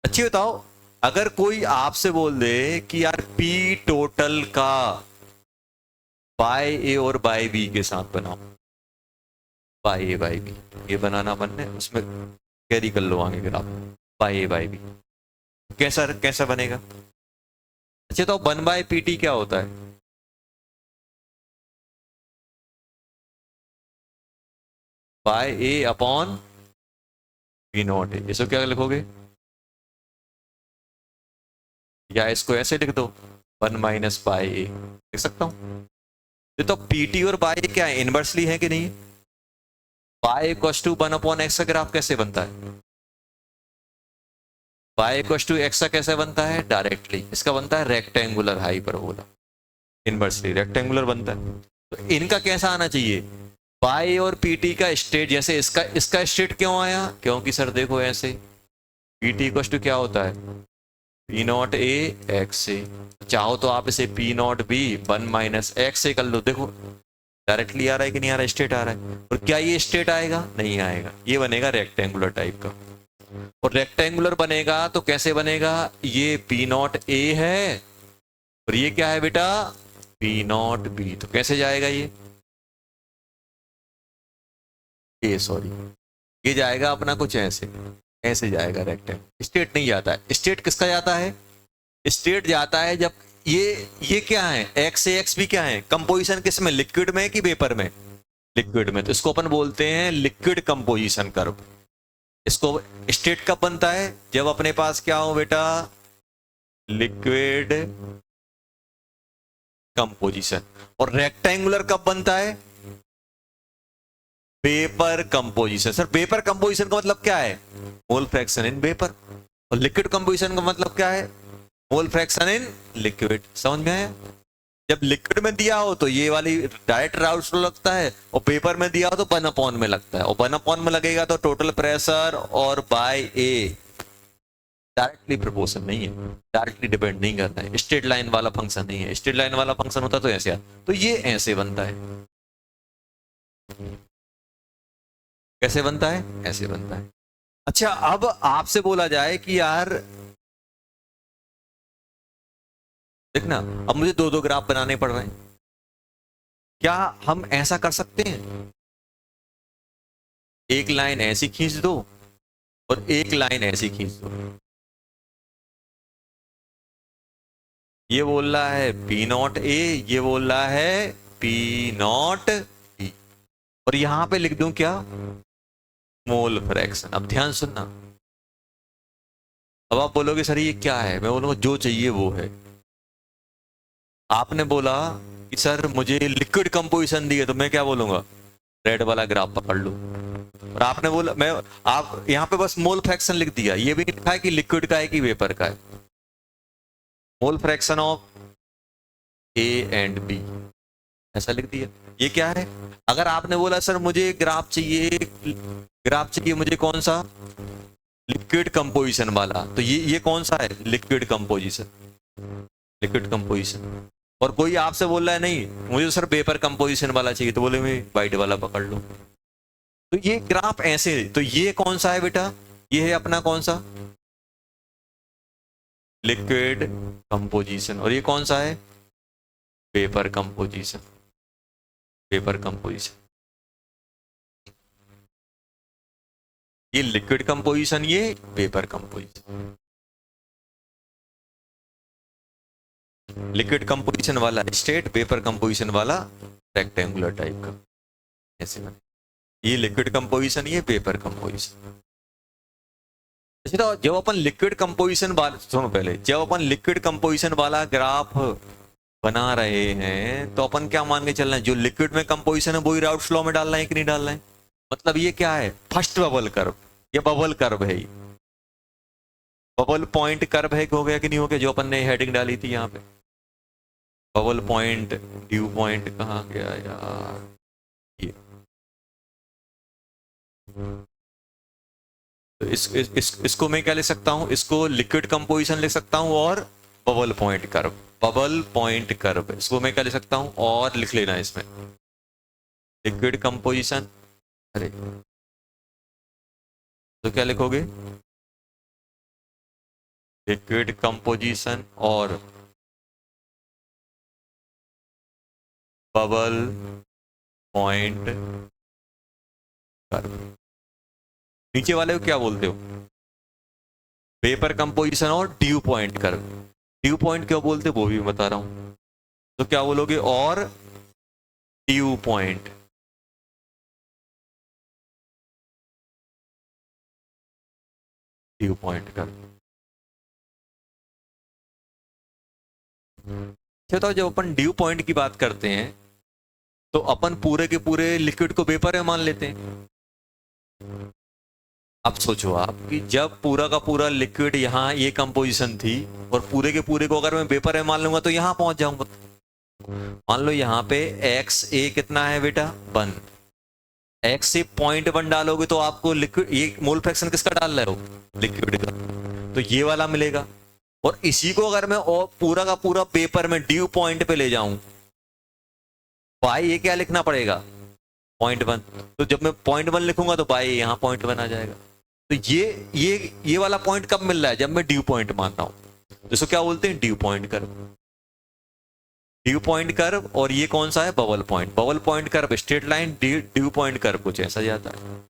अच्छी बताओ, अगर कोई आपसे बोल दे कि यार पी टोटल का बाय ए और बाय बी के साथ बनाओ, बाय ए बाय बी, ये बनाना अपन ने, उसमें कैरी कर लो आगे graph, by A by B, कैसा कैसा बनेगा? अच्छा तो 1/pt क्या होता है? By A upon p not A. इसको क्या लिखोगे? या इसको ऐसे लिख दो, 1 - बाय ए लिख सकता हूं। ये तो पीटी और बाय क्या है, इनवर्सली है कि नहीं? बाय इक्वल टू 1/x का ग्राफ कैसे बनता है? बाय इक्वल टू एक्स का कैसे बनता है? डायरेक्टली इसका बनता है रेक्टेंगुलर हाइपरबोला, इनवर्सली रेक्टेंगुलर बनता है। तो इनका कैसा आना चाहिए? बाय और पीटी का स्टेट, जैसे इसका इसका स्टेट क्यों आया? क्योंकि सर देखो ऐसे पीटी इक्वल टू क्या होता है? पी नॉट ए एक्स ए। चाहो तो आप इसे पी नॉट बी 1 - x से कर लो। देखो डायरेक्टली आ रहा है कि नहीं आ रहा है? स्टेट आ रहा है। और क्या ये स्टेट आएगा? नहीं आएगा, ये बनेगा रेक्टेंगुलर टाइप का। और रेक्टेंगुलर बनेगा तो कैसे बनेगा? ये पी नॉट ए है और ये क्या है बेटा? P not B. तो कैसे जाएगा ये? सॉरी, ये जाएगा अपना कुछ ऐसे, ऐसे जाएगा रेक्टेंगल। स्टेट नहीं जाता है। स्टेट किसका जाता है? स्टेट जाता है जब ये क्या है? एक्स से एक्स भी क्या है? कंपोजिशन किस में? लिक्विड में कि वेपर में? लिक्विड में। तो इसको अपन बोलते हैं लिक्विड कंपोजिशन कर्व। इसको स्टेट कब बनता है? जब अपने पास क्या हो बेटा? Liquid composition. और रेक्टेंगुलर कब बनता है? Vapour composition. Sir vapour composition का मतलब क्या है? Mole fraction in vapour. और लिक्विड कंपोजिशन का मतलब क्या है? Mole fraction in liquid. समझ में आया? जब लिक्विड में दिया हो तो ये वाली डायरेक्ट राउट फ्लो लगता है, और पेपर में दिया हो तो 1/, में लगता है। और 1/, में लगेगा तो टोटल प्रेशर और बाय ए डायरेक्टली प्रोपोर्शन नहीं है, डायरेक्टली डिपेंड नहीं करता है। स्ट्रेट लाइन वाला फंक्शन नहीं है। स्ट्रेट लाइन वाला फंक्शन होता तो ऐसे आता। तो ये ऐसे बनता है। कैसे बनता है? ऐसे बनता है। अच्छा अब आपसे बोला जाए कि यार देखना, अब मुझे दो दो ग्राफ बनाने पड़ रहे हैं, क्या हम ऐसा कर सकते हैं? एक लाइन ऐसी खींच दो और एक लाइन ऐसी खींच दो। ये बोल रहा है पी नॉट ए, ये बोल रहा है पी नॉट बी। और यहां पे लिख दूं क्या? Mole fraction. अब ध्यान सुनना। अब आप बोलोगे सर ये क्या है? मैं बोलूंगा जो चाहिए वो है। आपने बोला कि सर मुझे लिक्विड कंपोजिशन दी है, तो मैं क्या बोलूंगा? रेड वाला ग्राफ पकड़ लो। और आपने बोला मैं, आप यहां पे बस मोल फ्रैक्शन लिख दिया, ये भी लिखा है कि लिक्विड का है कि वेपर का है। Mole fraction of A and B ऐसा लिख दिया। ये क्या है? अगर आपने बोला सर मुझे ग्राफ चाहिए, ग्राफ चाहिए मुझे कौन सा? लिक्विड कंपोजिशन वाला, तो ये कौन सा है? Liquid composition, liquid composition. और कोई आपसे बोल रहा है नहीं मुझे सर पेपर कंपोजिशन वाला चाहिए, तो बोले मैं वाइट वाला पकड़ लो। तो ये ग्राफ ऐसे। तो ये कौन सा है बेटा? ये है अपना कौन सा? Liquid composition. और ये कौन सा है? Paper composition, paper composition. ये लिक्विड कंपोजिशन, ये पेपर कंपोजिशन। लिक्विड कंपोजिशन वाला स्टेट, पेपर कंपोजिशन वाला रेक्टेंगुलर टाइप का ऐसे बने। ये लिक्विड कंपोजिशन, ये पेपर कंपोजिशन। अच्छा तो जब अपन लिक्विड कंपोजिशन वाला, सुनो पहले, जब अपन लिक्विड कंपोजिशन वाला ग्राफ बना रहे हैं तो अपन क्या मान के चल रहे हैं? जो लिक्विड में कंपोजिशन है वही राउट फ्लो में डाल रहे हैं कि नहीं डाल रहे हैं? मतलब ये क्या है? First bubble curve. ये बबल कर्व है, ये बबल पॉइंट कर्व है। हो गया कि नहीं हो गया? जो अपन ने हेडिंग डाली थी यहाँ पे, बबल पॉइंट ड्यू पॉइंट कहाँ गया यार? ये तो इसको मैं क्या लिख सकता हूँ? इसको लिक्विड कंपोजिशन लिख सकता हूँ और bubble point curve, bubble point curve इसको मैं क्या लिख सकता हूँ? और लिख लेना इसमें लिक्विड कंपोजिशन। अरे तो क्या लिखोगे? लिक्विड कंपोजिशन और बबल पॉइंट कर्व। नीचे वाले को क्या बोलते हो? पेपर कंपोजिशन और due point curve. Due point क्यों बोलते वो भी बता रहा हूं। तो क्या बोलोगे, और ड्यू पॉइंट। ड्यू पॉइंट कर। बताओ, जब अपन ड्यू पॉइंट की बात करते हैं तो अपन पूरे के पूरे लिक्विड को वेपर में मान लेते हैं। अब सोचो आप कि जब पूरा का पूरा लिक्विड यहाँ ये कंपोजिशन थी और पूरे के पूरे को अगर मैं वेपर में मान लूंगा तो यहाँ पहुंच जाऊंगा। मान लो यहाँ पे एक्स ए कितना है बेटा, 1। एक्स से 0.1 डालोगे तो आपको लिक्विड, ये मोल फ्रैक्शन किसका डाल रहे हो, लिक्विड का, तो ये वाला मिलेगा। और इसी को अगर मैं और पूरा का पूरा पेपर में ड्यू पॉइंट पे ले जाऊं, भाई ये क्या लिखना पड़ेगा, 0.1। तो जब मैं 0.1 लिखूंगा तो भाई यहाँ 0.1 आ जाएगा। तो ये वाला पॉइंट कब मिल रहा है, जब मैं ड्यू पॉइंट मान रहा हूं। जिसको क्या बोलते हैं, due point curve. Due point curve, और ये कौन सा है, bubble point. Bubble point curve straight line, due point curve कुछ ऐसा जाता है।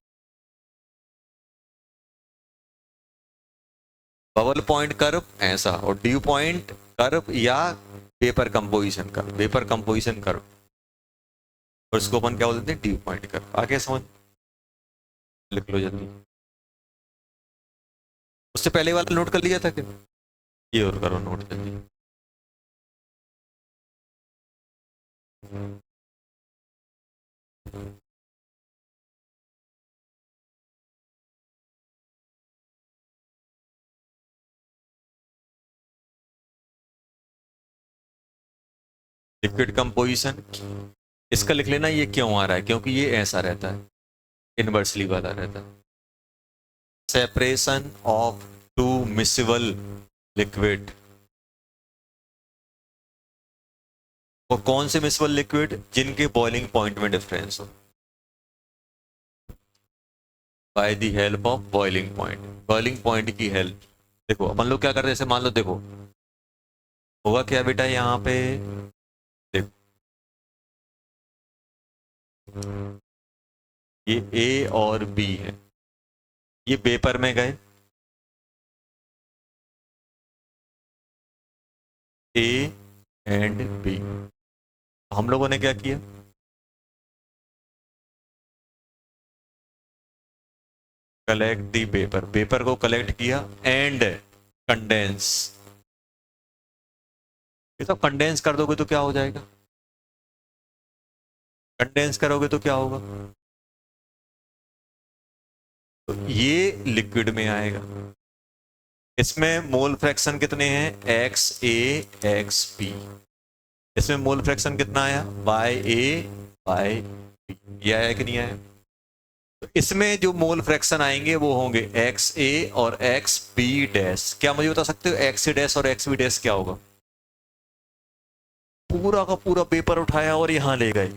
बबल पॉइंट कर्व ऐसा, और ड्यू पॉइंट कर्व या vapour composition curve, vapour composition curve, और इसको अपन क्या बोलते हैं, ड्यू पॉइंट कर्व। आगे समझ, लिख लो जल्दी। उससे पहले वाला नोट कर लिया था क्या, ये और करो नोट जल्दी। लिक्विड कंपोजिशन, इसका लिख लेना ये क्यों आ रहा है, क्योंकि ये ऐसा रहता है, इनवर्सली वाला रहता है। Separation of two miscible liquid. और कौन से मिसिबल लिक्विड, जिनके बॉइलिंग पॉइंट में डिफरेंस हो, by the help of boiling point. Boiling point की हेल्प, देखो अपन लोग क्या करते हैं, जैसे मान लो, देखो होगा क्या बेटा, यहाँ पे देखो, ये ए और बी है, ये वेपर में गए, ए एंड बी। हम लोगों ने क्या किया, कलेक्ट दी पेपर, पेपर को कलेक्ट किया एंड कंडेंस। ये तो कंडेंस कर दोगे तो क्या हो जाएगा, कंडेंस करोगे तो क्या होगा, तो ये लिक्विड में आएगा। इसमें मोल फ्रैक्शन कितने हैं, एक्स ए एक्स बी। इसमें मोल फ्रैक्शन कितना आया, बाय ए बाय बी। ये आया कि नहीं आया। तो इसमें जो मोल फ्रैक्शन आएंगे वो होंगे एक्स ए और एक्स बी डैश। क्या मुझे बता सकते हो एक्स ए डैश और एक्स बी डैश क्या होगा। पूरा का पूरा पेपर उठाया और यहां ले गए,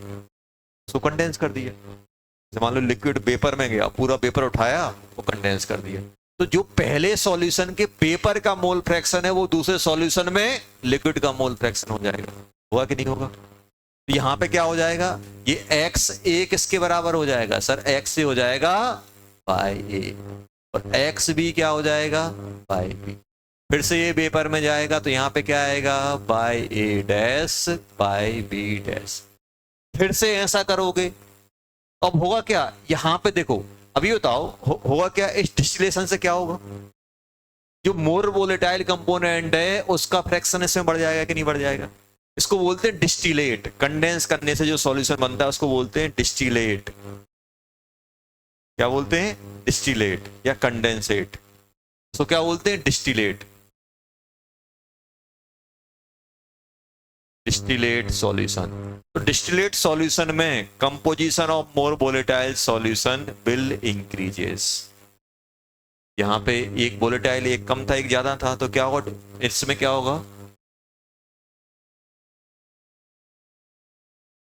उसको कंडेंस कर दिया। जैसे मान लो लिक्विड पेपर में गया, पूरा पेपर उठाया, वो कंडेंस कर दिया। तो जो पहले सॉल्यूशन के पेपर का मोल फ्रैक्शन है वो दूसरे सॉल्यूशन में लिक्विड का मोल फ्रैक्शन हो जाएगा। होगा कि नहीं होगा। तो यहां पे क्या हो जाएगा, ये एक्स ए किसके बराबर हो जाएगा सर, एक्स ए हो जाएगा बाय ए, और एक्स बी क्या हो जाएगा, बाय बी। फिर से ये पेपर में जाएगा तो यहाँ पे क्या आएगा, by A dash by B dash. फिर से ऐसा करोगे, अब होगा क्या, यहां पे देखो, अभी बताओ होगा क्या, इस डिस्टिलेशन से क्या होगा, जो मोर वोलेटाइल कंपोनेंट है उसका फ्रैक्शन इसमें बढ़ जाएगा कि नहीं बढ़ जाएगा। इसको बोलते हैं डिस्टिलेट। कंडेंस करने से जो सॉल्यूशन बनता है उसको बोलते हैं डिस्टिलेट। क्या बोलते हैं, डिस्टिलेट या कंडेंसेट। तो क्या बोलते हैं, डिस्टिलेट, डिस्टिलेट सॉल्यूशन। तो डिस्टिलेट सॉल्यूशन में composition of more volatile solution will increases. यहां पे एक वोलेटाइल, एक कम था एक ज्यादा था, तो क्या होगा, इसमें क्या होगा,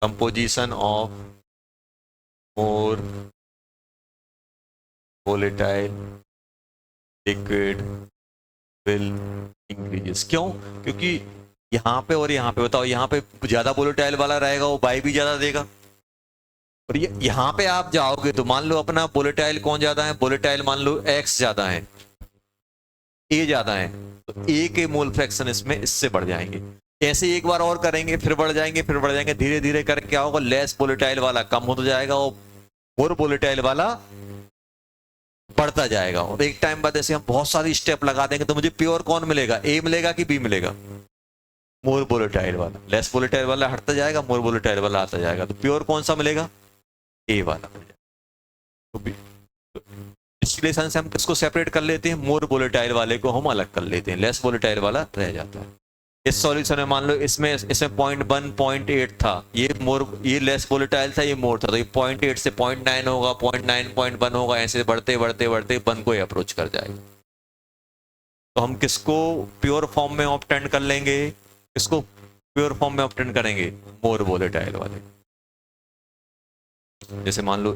composition of more volatile liquid will increases. क्यों, क्योंकि यहां पे और यहां पे, बताओ यहां पे ज्यादा वोलेटाइल वाला रहेगा वो बाई भी ज्यादा देगा, और ये यहां पे आप जाओगे तो मान लो अपना वोलेटाइल कौन ज्यादा है, वोलेटाइल मान लो एक्स ज्यादा है, ए ज्यादा है, तो ए के मोल फ्रैक्शन इसमें इससे बढ़ जाएंगे। ऐसे एक बार और करेंगे, फिर बढ़ जाएंगे, फिर बढ़ जाएंगे, धीरे धीरे करके क्या होगा, लेस वोलेटाइल वाला कम होता जाएगा और मोर वोलेटाइल वाला बढ़ता जाएगा। और एक टाइम बाद ऐसे हम बहुत सारी स्टेप लगा देंगे तो मुझे प्योर कौन मिलेगा, ए मिलेगा कि बी मिलेगा, मोर वोलेटाइल वाला। लेस वोलेटाइल वाला हटता जाएगा, मोर वोलेटाइल वाला आता जाएगा, तो प्योर कौन सा मिलेगा, ए वाला मिल जाएगा। तो डिस्टिलेशन से हम किसको सेपरेट कर लेते हैं, मोर वोलेटाइल वाले को हम अलग कर लेते हैं, लेस वोलेटाइल वाला रह जाता है। इस सॉल्यूशन में मान लो इसमें 0.1 0.8 था, ये लेस वोलेटाइल था, ये मोर था, तो ये 0.8 से 0.9 होगा, 0.9 0.1 होगा, ऐसे बढ़ते बढ़ते बढ़ते 1 को अप्रोच कर जाएगा। तो हम किसको प्योर फॉर्म में ऑब्टेन कर लेंगे, किसको प्योर फॉर्म में ऑब्टेन करेंगे, मोर वोलेटाइल वाले। जैसे मान लो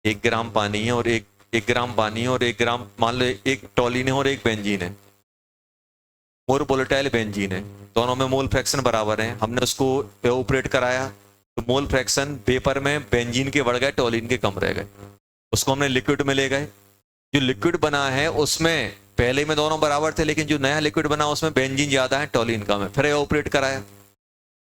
1 ग्राम पानी है और 1 ग्राम पानी है और 1 ग्राम, मान लो 1 टॉलिन है और 1 बेंजीन है, मोर वोलेटाइल बेंजीन है, दोनों में मोल फ्रैक्शन बराबर है, हमने उसको ऑपरेट कराया तो मोल फ्रैक्शन पेपर में बेंजीन के बढ़ गए, टॉलिन के कम रह गए, उसको हमने लिक्विड में ले गए। जो लिक्विड बना है उसमें पहले में दोनों बराबर थे, लेकिन जो नया लिक्विड बना उसमें बेंजीन ज्यादा है, टॉलिन कम है, फिर ऑपरेट कराया,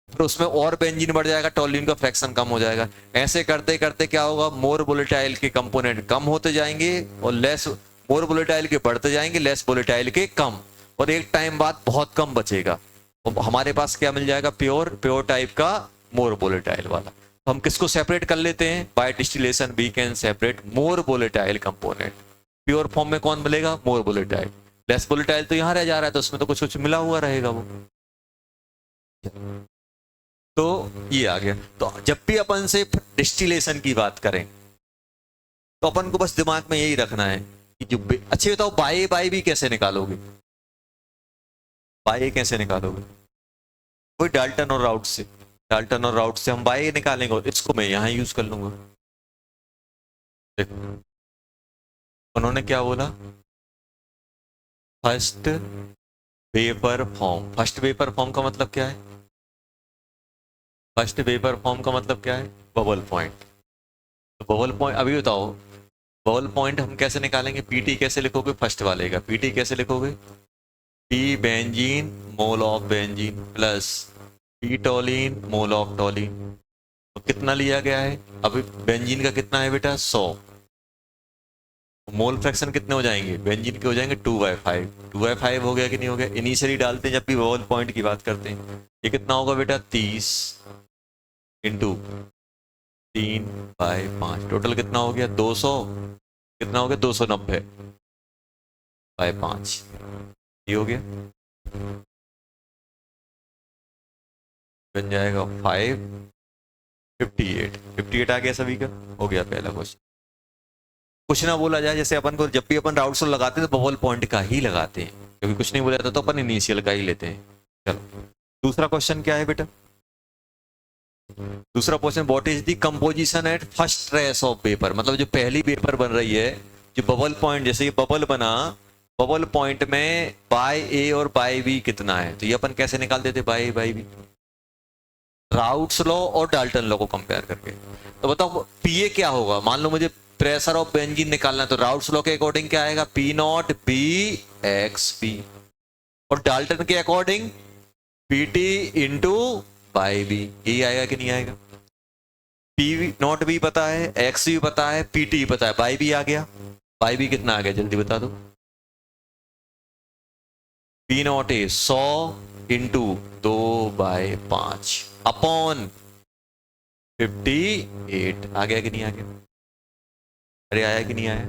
फिर उसमें और बेंजीन बढ़ जाएगा, टॉलिन का फ्रैक्शन कम हो जाएगा। ऐसे करते करते क्या होगा, मोर वोलेटाइल के कंपोनेंट कम होते जाएंगे और लेस, मोर वोलेटाइल के बढ़ते जाएंगे, लेस वोलेटाइल के कम, और एक टाइम बाद बहुत कम बचेगा और हमारे पास क्या मिल जाएगा, प्योर टाइप का मोर वोलेटाइल वाला। तो हम किसको सेपरेट कर लेते हैं, by distillation we can separate more volatile component. Pure form में कौन मिलेगा, मोर वोलेटाइल, लेस वोलेटाइल तो यहां रह जा रहा है, तो उसमें तो कुछ कुछ मिला हुआ रहेगा वो। तो ये आ गया। तो जब भी अपन से डिस्टिलेशन की बात करें तो अपन को बस दिमाग में यही रखना है कि जो अच्छे बताओ, बाय बाय भी कैसे निकालोगे, बाय कैसे निकालोगे, वही डाल्टन और राउट से, डाल्टन और राउट से हम बाय निकालेंगे और इसको मैं यहां यूज कर लूंगा। देखो उन्होंने क्या बोला, first vapour form, first vapour form का मतलब क्या है, फर्स्ट वेपर फॉर्म का मतलब क्या है, बबल पॉइंट। तो बबल पॉइंट अभी बताओ, बबल पॉइंट हम कैसे निकालेंगे, पीटी कैसे लिखोगे, फर्स्ट वाले का पीटी कैसे लिखोगे, P benzene mole of benzene plus P टॉलिन mole of टॉलिन। तो कितना लिया गया है, अभी बेंजीन का कितना है बेटा, 100, मोल फ्रैक्शन कितने हो जाएंगे, बेंजीन के हो जाएंगे 2/5, 2/5 हो गया कि नहीं हो गया, इनिशियली डालते हैं जब भी बबल पॉइंट की बात करते हैं। ये कितना होगा बेटा, 30 इंटू 3/5, टोटल कितना हो गया, 200, कितना हो गया, 290/5, ये हो गया, बन जाएगा 558 आ गया, सभी का हो गया पहला क्वेश्चन। कुछ ना बोला जाए, जैसे अपन को जब भी अपन राउट सोल लगाते हैं तो बबल पॉइंट का ही लगाते हैं, क्योंकि कुछ नहीं बोला जाता तो अपन इनिशियल का ही लेते हैं। चलो दूसरा क्वेश्चन क्या है बेटा, दूसरा question, what is the composition at first trace of paper, मतलब जो पहली पेपर बन रही है, जो बबल पॉइंट, जैसे ये बबल बना, बबल पॉइंट में बाय ए और बाय बी कितना है, तो ये अपन कैसे निकाल देते, bye A by B, routes law और डाल्टन लॉ को कंपेयर करके। तो बताओ पीए क्या होगा, मान लो मुझे प्रेशर ऑफ बेंजीन निकालना है, तो राउट्स लॉ के अकॉर्डिंग क्या आएगा, p not B x p, और डाल्टन के according PT into by B, यही आएगा कि नहीं आएगा, पी नॉट भी पता है, एक्स भी पता है, पीटी पता है, बाई बी आ गया, बाई बी कितना आ गया जल्दी बता दो, P not A 100 into 2/5 upon 58, आ गया कि नहीं आ गया, अरे आया कि नहीं आया,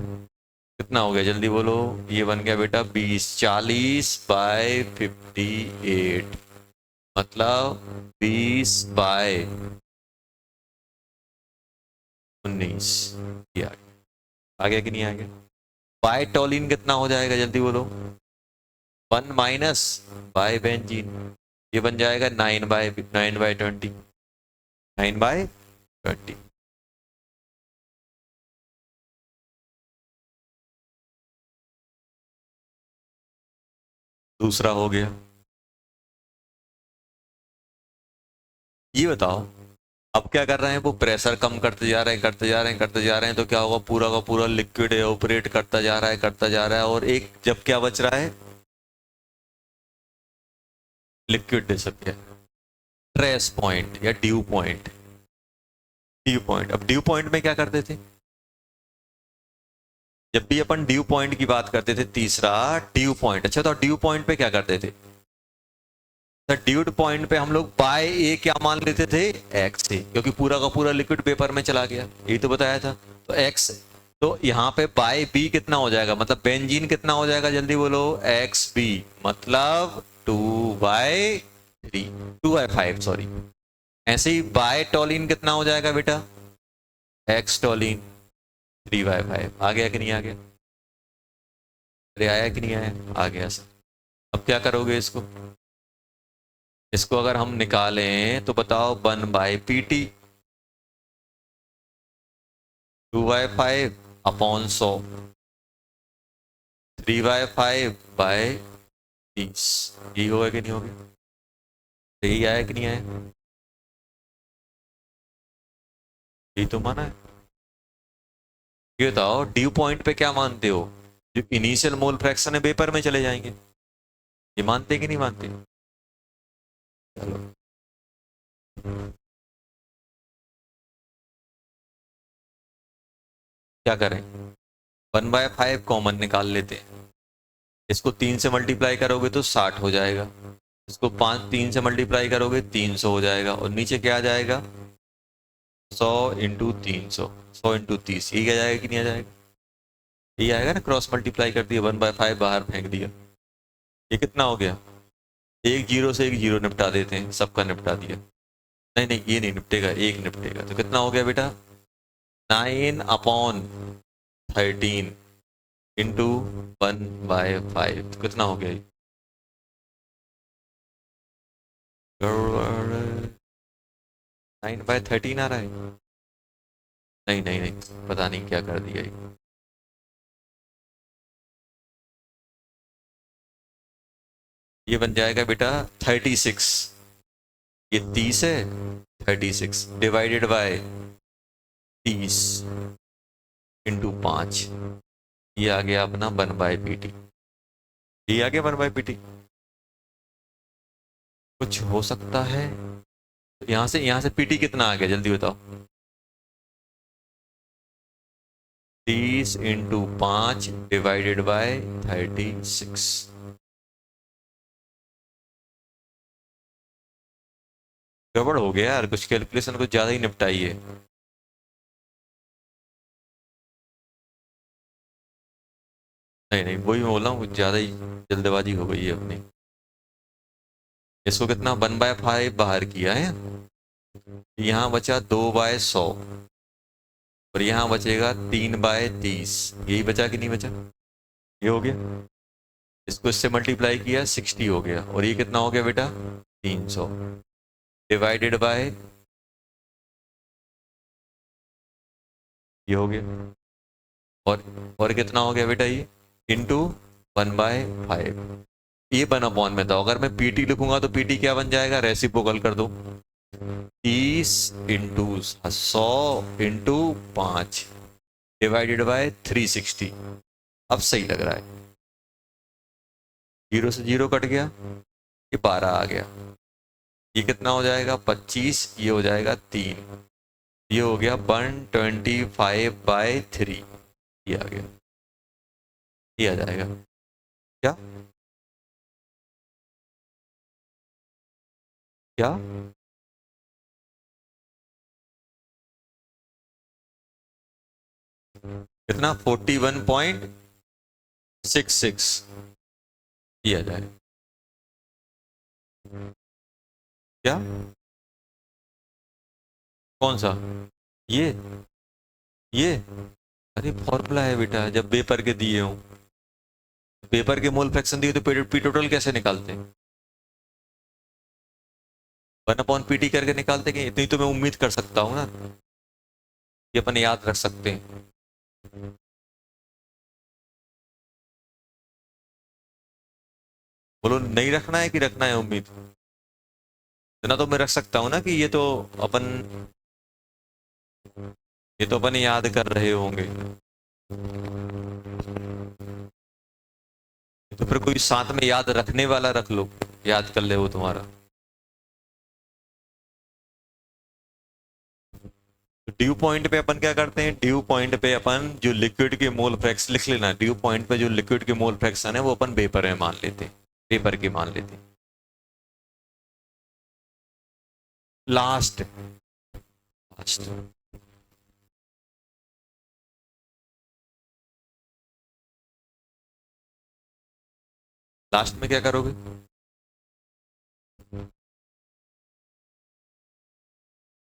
कितना हो गया जल्दी बोलो, ये बन गया बेटा 20, 40/58, मतलब 20/19, ये आ गया कि नहीं आ गया। बाय टॉलिन कितना हो जाएगा जल्दी बोलो, 1 माइनस बाय बेंजीन, ये बन जाएगा 9/20, 9/20। दूसरा हो गया, ये बताओ अब क्या कर रहे हैं, वो प्रेशर कम करते जा रहे हैं, करते जा रहे हैं, करते जा रहे हैं, तो क्या होगा, पूरा का पूरा लिक्विड ऑपरेट करता जा रहा है, करता जा रहा है, और एक जब क्या बच रहा है, लिक्विड दे सकते हैं, ट्रेस पॉइंट या ड्यू पॉइंट। ड्यू पॉइंट, अब ड्यू पॉइंट में क्या करते थे, जब भी अपन ड्यू पॉइंट की बात करते थे, तीसरा ड्यू पॉइंट। अच्छा, तो ड्यू पॉइंट पे क्या करते थे, ड्यू पॉइंट पे हम लोग बाय ए क्या मान लेते थे, एक्स ए, क्योंकि पूरा का पूरा लिक्विड पेपर में चला गया, यही तो बताया था। तो एक्स, तो यहाँ पे बाय बी कितना हो जाएगा, मतलब बेंजीन कितना हो जाएगा, जल्दी बोलो, एक्स बी, मतलब 2/3, 2/5 सॉरी। ऐसे ही बाय टोलिन कितना हो जाएगा बेटा, एक्स टोलिन 3/5। आ गया कि नहीं आ गया, अरे आया कि नहीं आया, आ गया सर। अब क्या करोगे इसको, इसको अगर हम निकालें तो बताओ, 1/PT 2/5 अपॉन 100, 3/5/30, यही होगा कि नहीं होगा, यही आया कि नहीं आया, यही तो माना है। ये बताओ ड्यू पॉइंट पे क्या मानते हो, जो इनिशियल मोल फ्रैक्शन है पेपर में चले जाएंगे, ये मानते कि नहीं मानते, चलो क्या करें, 1/5 कॉमन निकाल लेते हैं, इसको 3 से मल्टीप्लाई करोगे तो 60 हो जाएगा, इसको 3 से मल्टीप्लाई करोगे 300 हो जाएगा, और नीचे क्या आ जाएगा, 100 × 300, 100 × 30, यही आ जाएगा कि नहीं आ जाएगा, ये आएगा ना, क्रॉस मल्टीप्लाई कर दिया, 1/5 बाहर फेंक दिया, ये कितना हो गया, एक जीरो से एक जीरो निपटा देते हैं, सबका निपटा दिया, नहीं नहीं ये नहीं निपटेगा, एक निपटेगा, तो कितना हो गया बेटा, 9/13 इंटू 1/5, तो कितना हो गया, 9/13 आ रहा है, नहीं नहीं नहीं, पता नहीं क्या कर दिया ये बन जाएगा बेटा 36, ये 30 है, 36 डिवाइडेड बाय 30 इंटू 5, ये आ गया अपना 1/PT, ये आ गया 1/PT। कुछ हो सकता है, यहाँ से PT कितना आ गया, जल्दी बताओ, 30 इंटू 5 डिवाइडेड बाय 36, गड़बड़ हो गया यार, कुछ कैलकुलेशन कुछ ज्यादा ही निपटाई है, नहीं नहीं वही मैं बोल रहा हूँ, कुछ ज्यादा ही जल्दबाजी हो गई है अपनी। इसको कितना 1/5 बाहर किया है, यहाँ बचा 2/100, और यहाँ बचेगा 3/30, यही बचा कि नहीं बचा, ये हो गया, इसको इससे मल्टीप्लाई किया 60 हो गया, और ये कितना हो गया बेटा 300 डिवाइडेड बाय, ये हो गया, और कितना हो गया बेटा ये, इंटू 1/5, ये 1/, में था, अगर मैं PT लिखूंगा तो PT क्या बन जाएगा, रेसिप्रोकल कर दो, 30 इंटू 100 × 5 डिवाइडेड बाय 360, अब सही लग रहा है, 0 से 0 कट गया, ये 12 आ गया, ये कितना हो जाएगा 25, ये हो जाएगा 3, ये हो गया 125/3, ये आ गया, ये आ जाएगा क्या, क्या कितना 41.66, ये आ जाएगा क्या, कौन सा, ये ये अरे फॉर्मूला है बेटा, जब पेपर के दिए हो, पेपर के मोल फ्रैक्शन दिए तो पी टोटल कैसे निकालते हैं, 1/PT करके निकालते, कि इतनी तो मैं उम्मीद कर सकता हूँ ना, ये अपन याद रख सकते हैं, बोलो नहीं रखना है कि रखना है उम्मीद, इतना तो मैं रख सकता हूँ ना कि ये तो अपन याद कर रहे होंगे, तो फिर कोई साथ में याद रखने वाला रख लो, याद कर ले वो तुम्हारा। ड्यू पॉइंट पे अपन क्या करते हैं, ड्यू पॉइंट पे अपन जो लिक्विड के मोल फ्रैक्शन लिख लेना, ड्यू पॉइंट पे जो लिक्विड के मोल फ्रैक्शन है वो अपन वेपर में मान लेते हैं, वेपर की मान लेते हैं। लास्ट लास्ट लास्ट में क्या करोगे,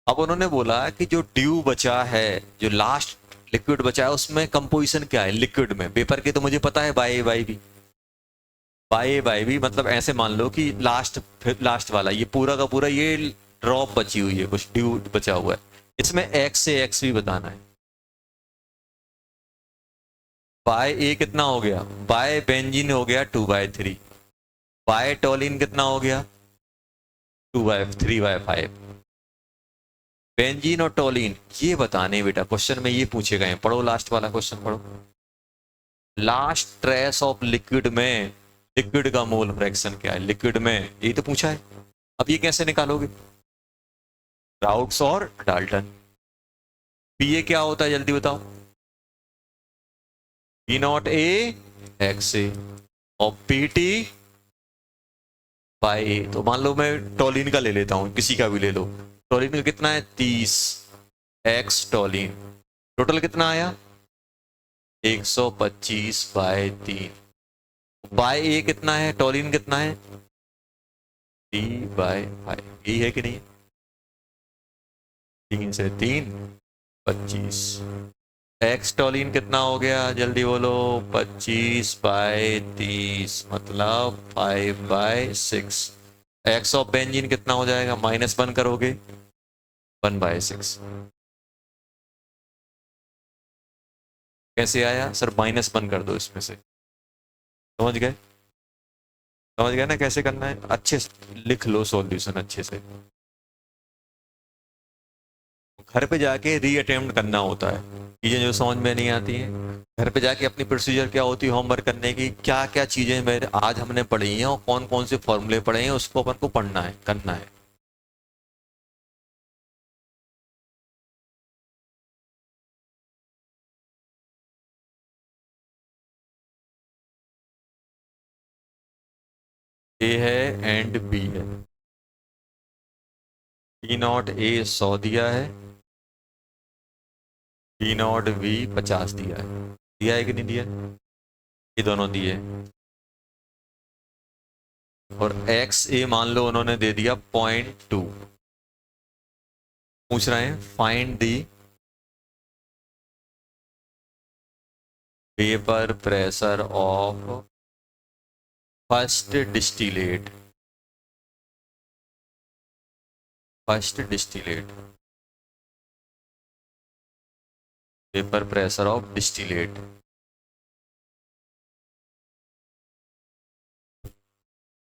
अब उन्होंने बोला कि जो ड्यू बचा है, जो लास्ट लिक्विड बचा है उसमें कंपोजिशन क्या है, लिक्विड में पेपर के तो मुझे पता है by A by B, bye A by B मतलब ऐसे मान लो कि लास्ट लास्ट वाला ये पूरा का पूरा ये ड्रॉप बची हुई है, कुछ ड्यू बचा हुआ है, इसमें एक्स से एक्स भी बताना है। बाय ए कितना हो गया, बाय बेंजीन हो गया 2/3, बाय टोलिन कितना हो गया 3/5। बेंजीन और टोलिन ये बताने बेटा, क्वेश्चन में ये पूछे गए हैं, पढ़ो लास्ट वाला क्वेश्चन पढ़ो। लास्ट ट्रेस ऑफ लिक्विड में लिक्विड का मोल फ्रैक्शन क्या है, लिक्विड में ये तो पूछा है। अब ये कैसे निकालोगे, राउट्स और डाल्टन। पीए क्या होता है जल्दी बताओ, P not A x a और पी टी बाई ए। तो मान लो मैं टोलिन का ले लेता हूं, किसी का भी ले लो, टोलिन का कितना है 30 एक्स टोलिन, टोटल कितना आया 125/3, बाय ए कितना है, टोलिन कितना है 3/5, यही है कि नहीं, 3 से 3 25, एक्स टोलिन कितना हो गया जल्दी बोलो 25/30 मतलब 5/6, एक्स ऑफ बेंजीन कितना हो जाएगा, -1 करोगे 1/6। कैसे आया सर, -1 कर दो इसमें से, समझ गए, समझ गए ना कैसे करना है, अच्छे से लिख लो सॉल्यूशन अच्छे से, घर पे जाके री अटेम्प्ट करना होता है, चीजें जो समझ में नहीं आती हैं घर पे जाके अपनी प्रोसीजर क्या होती है होमवर्क करने की, क्या क्या चीजें मेरे आज हमने पढ़ी हैं और कौन कौन से फॉर्मूले पढ़े हैं उसको अपन को पढ़ना है करना है। ए है एंड बी है, पी नॉट ए 100 दिया है, पी नॉट बी 50 दिया है कि नहीं दिया, ये दोनों दिए, और एक्स ए मान लो उन्होंने दे दिया 0.2, पूछ रहे हैं find the vapour pressure of first distillate, first distillate, vapour pressure of distillate.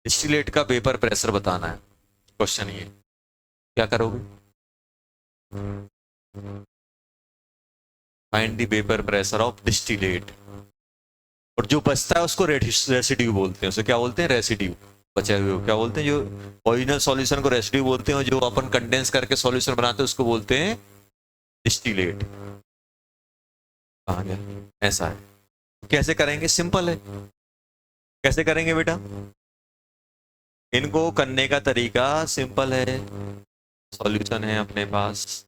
Distillate का वेपर प्रेशर बताना है, क्वेश्चन ये क्या करोगे, find the vapour pressure of distillate, और जो बचता है उसको रेसिड्यू बोलते हैं, उसे क्या बोलते हैं रेसिड्यू, बचे हुए क्या बोलते हैं, जो ओरिजिनल सॉल्यूशन को रेसिड्यू बोलते हैं, जो अपन कंडेंस करके सॉल्यूशन बनाते हैं उसको बोलते हैं डिस्टिलेट। कहाँ गया, ऐसा है, कैसे करेंगे, सिंपल है, कैसे करेंगे बेटा, इनको करने का तरीका सिंपल है, सॉल्यूशन है अपने पास,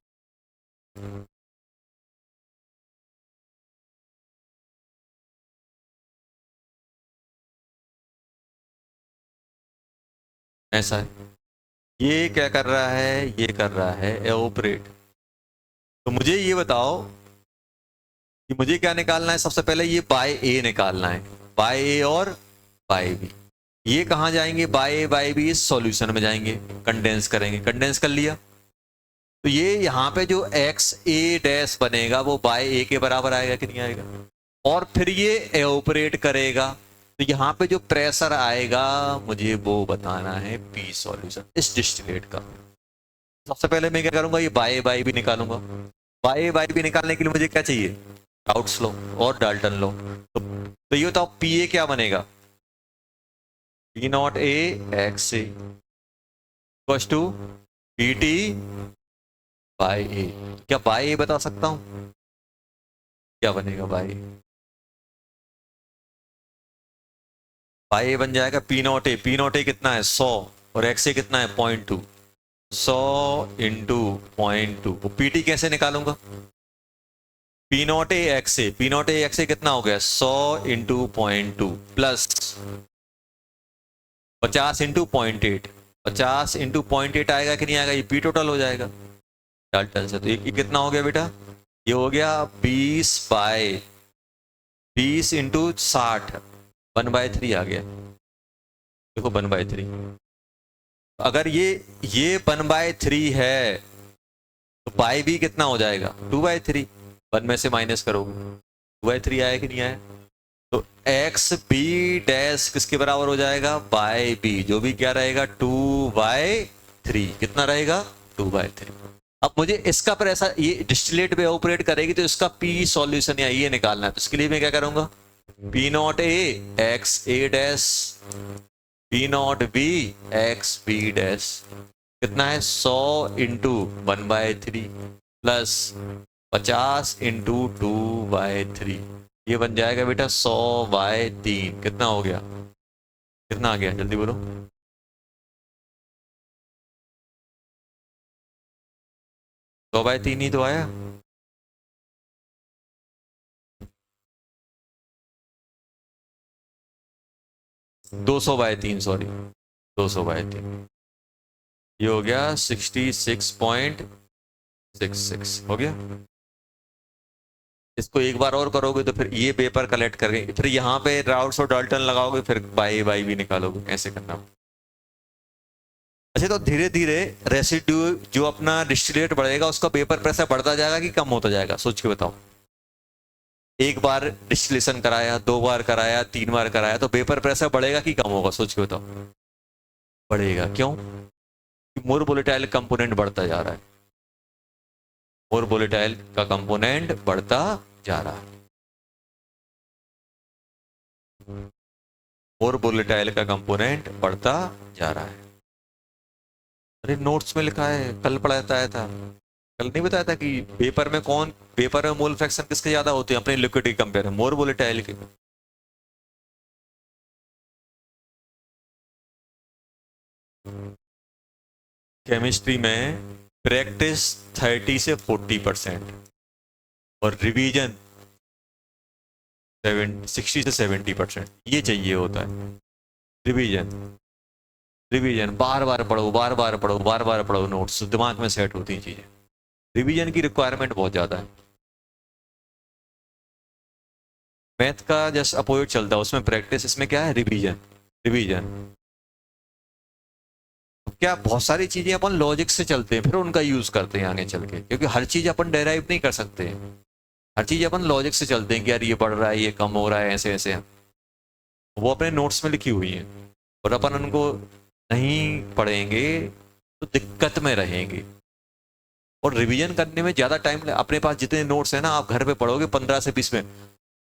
ऐसा है, ये क्या कर रहा है, ये कर रहा है एवोपरेट। तो मुझे ये बताओ कि मुझे क्या निकालना है, सबसे पहले ये बाय ए निकालना है, बाय ए और बाय बी, ये कहाँ जाएंगे, बाय ए बाय बी इस सॉल्यूशन में जाएंगे, कंडेंस करेंगे, कंडेंस कर लिया, तो ये यहाँ पे जो एक्स ए डैश बनेगा वो बाय ए के बराबर आएगा कि नहीं आएगा, और फिर ये एवोपरेट करेगा, तो यहाँ पे जो प्रेशर आएगा मुझे वो बताना है पी सॉल्यूशन इस डिस्टिलेट का। सबसे पहले मैं क्या करूंगा, ये बाय बाय भी निकालूंगा, बाय बाय भी निकालने के लिए मुझे क्या चाहिए, राउट्स लो और डाल्टन लो, तो ये बताओ पी ए क्या बनेगा, p not A x a equal to p t by a. क्या बाई ए बता सकता हूं? क्या बनेगा बाई? बाई ए बन जाएगा p not a. P not ए कितना है 100 और एक्स ए कितना है 0.2। 100 इंटू 0.2। पीटी कैसे निकालूंगा? P not A x A. P not A x a कितना हो गया 100 इंटू 0.2 प्लस 50 इंटू 0.8। 50 इंटू 0.8 आएगा कि नहीं आएगा? ये पी टोटल हो जाएगा डाल्टन से। तो ये कितना हो गया बेटा? ये हो गया 20 इंटू 60 1/3 आ गया। देखो 1/3। अगर ये 1/3 है तो पाई भी कितना हो जाएगा 2/3। 1 में से माइनस करोगे 2/3 आया कि नहीं आया? तो एक्स बी डैश किसके बराबर हो जाएगा? By B. जो भी क्या रहेगा 2/3। कितना रहेगा 2/3। अब मुझे इसका पर ऐसा ये डिस्टिलेट पे ऑपरेट करेगी तो इसका पी सॉल्यूशन या ये निकालना है। तो इसके लिए मैं क्या करूंगा? P not A x A dash p not B x B dash कितना है 100 इंटू 1/3 प्लस 50 इंटू 2/3। ये बन जाएगा बेटा 100/3। कितना हो गया? कितना आ गया जल्दी बोलो? 100/3 ही तो आया। 200/3 सॉरी 200/3। ये हो गया 66.66 हो गया। इसको एक बार और करोगे तो फिर ये पेपर कलेक्ट करेंगे, फिर यहाँ पे राउट्स और डाल्टन लगाओगे, फिर बाई बाई भी निकालोगे। ऐसे करना। अच्छा तो धीरे धीरे रेसिड्यू जो अपना डिस्टिलेट बढ़ेगा उसका पेपर प्रेशर बढ़ता जाएगा कि कम होता जाएगा? सोच के बताओ। एक बार डिस्टिलेशन कराया, 2 बार कराया, 3 बार कराया तो पेपर प्रेशर बढ़ेगा कि कम होगा? सोच के बताओ। बढ़ेगा। क्यों? मोर वोलेटाइल कंपोनेंट बढ़ता जा रहा है। मोर वोलेटाइल का कंपोनेंट बढ़ता जा रहा है। मोर वोलेटाइल का कंपोनेंट बढ़ता जा रहा है। अरे नोट्स में लिखा है, कल पढ़ाया था। कल नहीं बताया था कि पेपर में मोल फ्रैक्शन किसके ज्यादा होते हैं अपने लिक्विड के कंपेयर में? मोर वोलेटाइल के। केमिस्ट्री में प्रैक्टिस 30 से 40% और रिवीजन 60 से 70%। ये चाहिए होता है रिवीजन। रिवीजन बार बार पढ़ो, बार बार पढ़ो, बार बार पढ़ो, नोट्स दिमाग में सेट होती हैं चीजें। रिवीजन की रिक्वायरमेंट बहुत ज्यादा है। मैथ का जस्ट अपोजिट चलता है, उसमें प्रैक्टिस, इसमें क्या है रिवीजन। रिवीजन क्या बहुत सारी चीजें अपन लॉजिक से चलते हैं फिर उनका यूज करते हैं आगे चल के, क्योंकि हर चीज अपन डेराइव नहीं कर सकते। हर चीज अपन लॉजिक से चलते हैं कि यार ये बढ़ रहा है, ये कम हो रहा है, ऐसे ऐसे। वो अपने नोट्स में लिखी हुई है और अपन उनको नहीं पढ़ेंगे तो दिक्कत में रहेंगे। और रिवीजन करने में ज्यादा टाइम, अपने पास जितने नोट्स है ना आप घर पे पढ़ोगे 15 से 20 मिनट।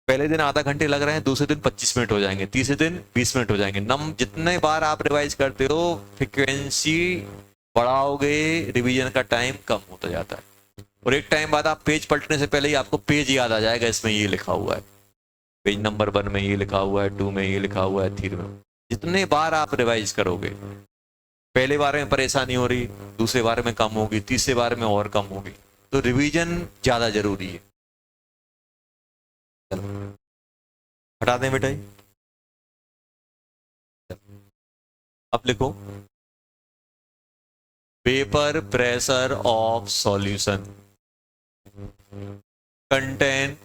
पहले दिन आधा घंटे लग रहे हैं, दूसरे दिन 25 मिनट हो जाएंगे, तीसरे दिन 20 मिनट हो जाएंगे। जितने बार आप रिवाइज करते हो फ्रिक्वेंसी बढ़ाओगे, रिवीजन का टाइम कम होता जाता है। और एक टाइम बाद आप पेज पलटने से पहले ही आपको पेज याद आ जाएगा, इसमें ये लिखा हुआ है, पेज नंबर 1 में ये लिखा हुआ है, 2 में ये लिखा हुआ है, 3 में। जितने बार आप रिवाइज करोगे, पहले बार में परेशानी हो रही, दूसरे बार में कम होगी, तीसरे बार में और कम होगी। तो रिवीजन ज्यादा जरूरी है। चलो हटा दें बेटा। अब लिखो paper pressure of solution contain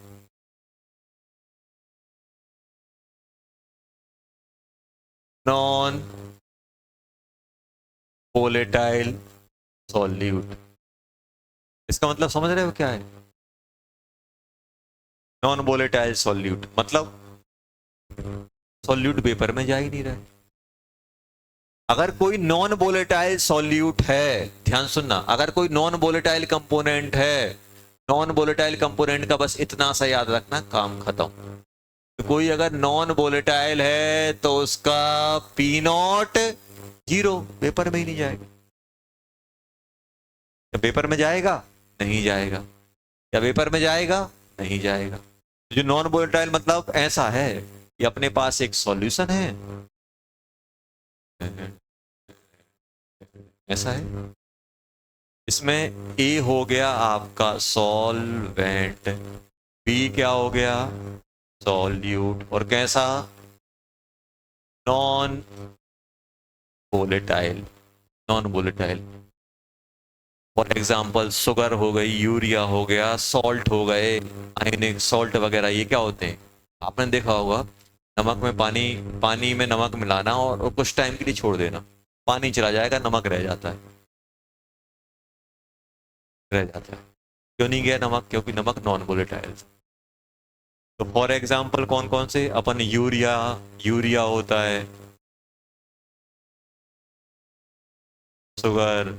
non volatile solute. इसका मतलब समझ रहे हो क्या है? नॉन वोलेटाइल सॉल्यूट मतलब सॉल्यूट पेपर में जा ही नहीं रहा है। अगर कोई नॉन वोलेटाइल सॉल्यूट है, ध्यान सुनना, अगर कोई नॉन वोलेटाइल कंपोनेंट है, नॉन वोलेटाइल कंपोनेंट का बस इतना सा याद रखना, काम खत्म। कोई अगर नॉन वोलेटाइल है तो उसका पी नॉट 0, वेपर में ही नहीं जाएगा। या वेपर में जाएगा? नहीं जाएगा। या वेपर में जाएगा? नहीं जाएगा। जो नॉन वोलेटाइल मतलब ऐसा है कि अपने पास एक सॉल्यूशन है, ऐसा है, इसमें ए हो गया आपका सॉल्वेंट, बी क्या हो गया, सॉल्यूट, और कैसा, non volatile, non volatile. For example sugar हो गई, यूरिया हो गया, सॉल्ट हो गए, आयनिक सॉल्ट वगैरह, ये क्या होते हैं, आपने देखा होगा, नमक में पानी में नमक मिलाना और कुछ टाइम के लिए छोड़ देना, पानी चला जाएगा, नमक रह जाता है, रह जाता है। क्यों नहीं गया नमक? क्योंकि नमक नॉन वोलेटाइल। तो फॉर एग्जाम्पल कौन कौन से, अपन यूरिया, यूरिया होता है, शुगर,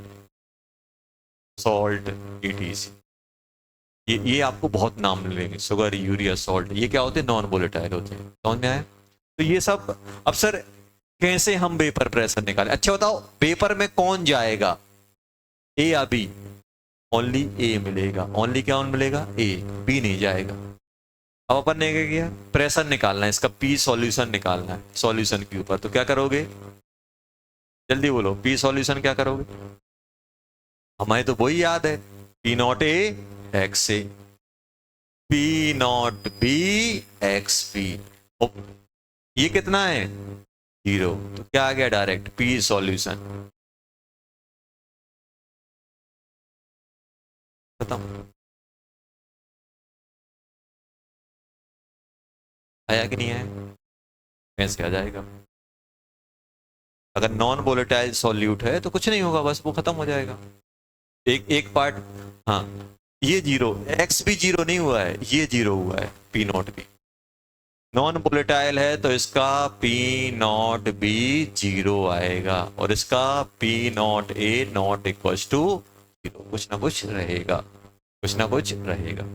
सॉल्ट, ईटीसी। ये आपको बहुत नाम मिलेंगे, शुगर, यूरिया, सॉल्ट, ये क्या होते हैं, नॉन वोलेटाइल होते हैं। समझ में आया? तो ये सब, अब सर कैसे हम वेपर प्रेशर निकालें? अच्छा बताओ, वेपर में कौन जाएगा, ए या बी? ओनली ए मिलेगा। ओनली क्या मिलेगा? ए, बी नहीं जाएगा। अब अपन ने क्या किया, प्रेशर निकालना है, इसका पी सॉल्यूशन निकालना है सॉल्यूशन के ऊपर। तो क्या करोगे, जल्दी बोलो, पी सॉल्यूशन क्या करोगे? हमें तो वही याद है, p not A x A, p not B x B. ये कितना है, 0, तो क्या आ गया, डायरेक्ट पी सॉल्यूशन, खत्म। आया कि नहीं आया? कैसे आ जाएगा? अगर नॉन वोलेटाइल सॉल्यूट है तो कुछ नहीं होगा, बस वो खत्म हो जाएगा। एक एक पार्ट, हाँ, ये 0, एक्स भी 0 नहीं हुआ है, ये 0 हुआ है, p not B. Non volatile है तो इसका पी नॉट बी 0 आएगा, और इसका p not A not equal to 0, कुछ ना कुछ रहेगा, कुछ ना कुछ रहेगा।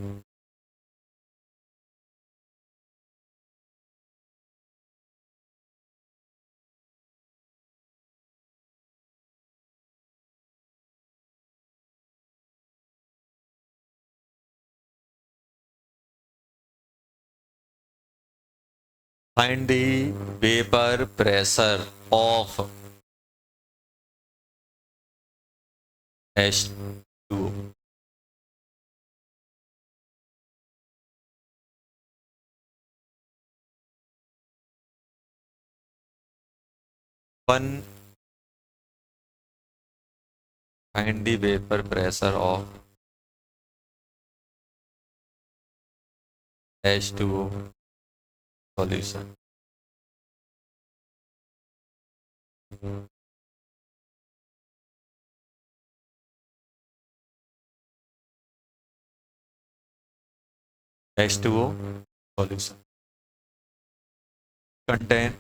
Find the vapor pressure of H2O. One, find the vapor pressure of H2O solution. H2O solution contain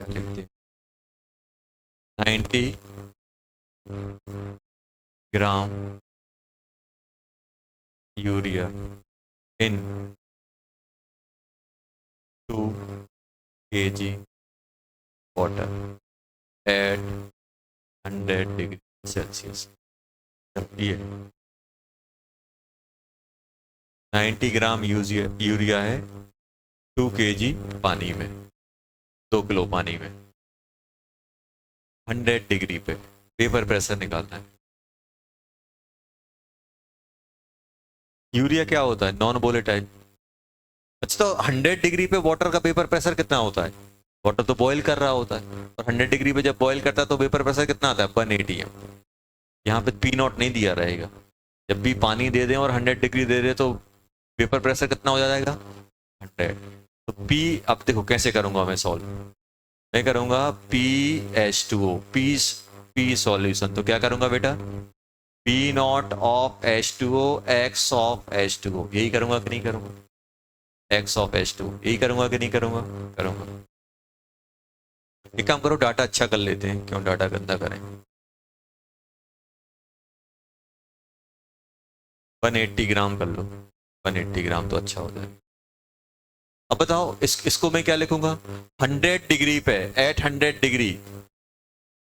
क्या लिखते हैं, 90 gram urea in 2 kg water at 100 degree Celsius. ये 90 ग्राम यूरिया है 2 kg पानी में, 2 किलो पानी में, 100 डिग्री पे वेपर प्रेशर निकालना है। यूरिया क्या होता है, नॉन वोलेटाइल। अच्छा, तो 100 डिग्री पे वाटर का वेपर प्रेशर कितना होता है? वाटर तो बॉईल कर रहा होता है, और 100 डिग्री पे जब बॉईल करता है तो वेपर प्रेशर कितना आता है, 180 एम। यहाँ पे पी नॉट नहीं दिया रहेगा। जब भी पानी दे दें और 100 डिग्री दे दें तो वेपर प्रेशर कितना हो जाएगा, 100। तो पी, अब देखो कैसे करूंगा मैं सॉल्व, मैं करूंगा पी H2O, पी सॉल्यूशन, तो क्या करूंगा बेटा, P not of H2O x of H2O, यही करूंगा कि नहीं करूंगा, एक्स ऑफ H2O, यही करूंगा कि नहीं करूंगा, करूंगा। एक काम करो, डाटा अच्छा कर लेते हैं, क्यों डाटा गंदा करें। 180 ग्राम कर लो, 180 ग्राम तो अच्छा हो जाए। अब बताओ इसको मैं क्या लिखूंगा, 100 डिग्री पे, एट 100 डिग्री,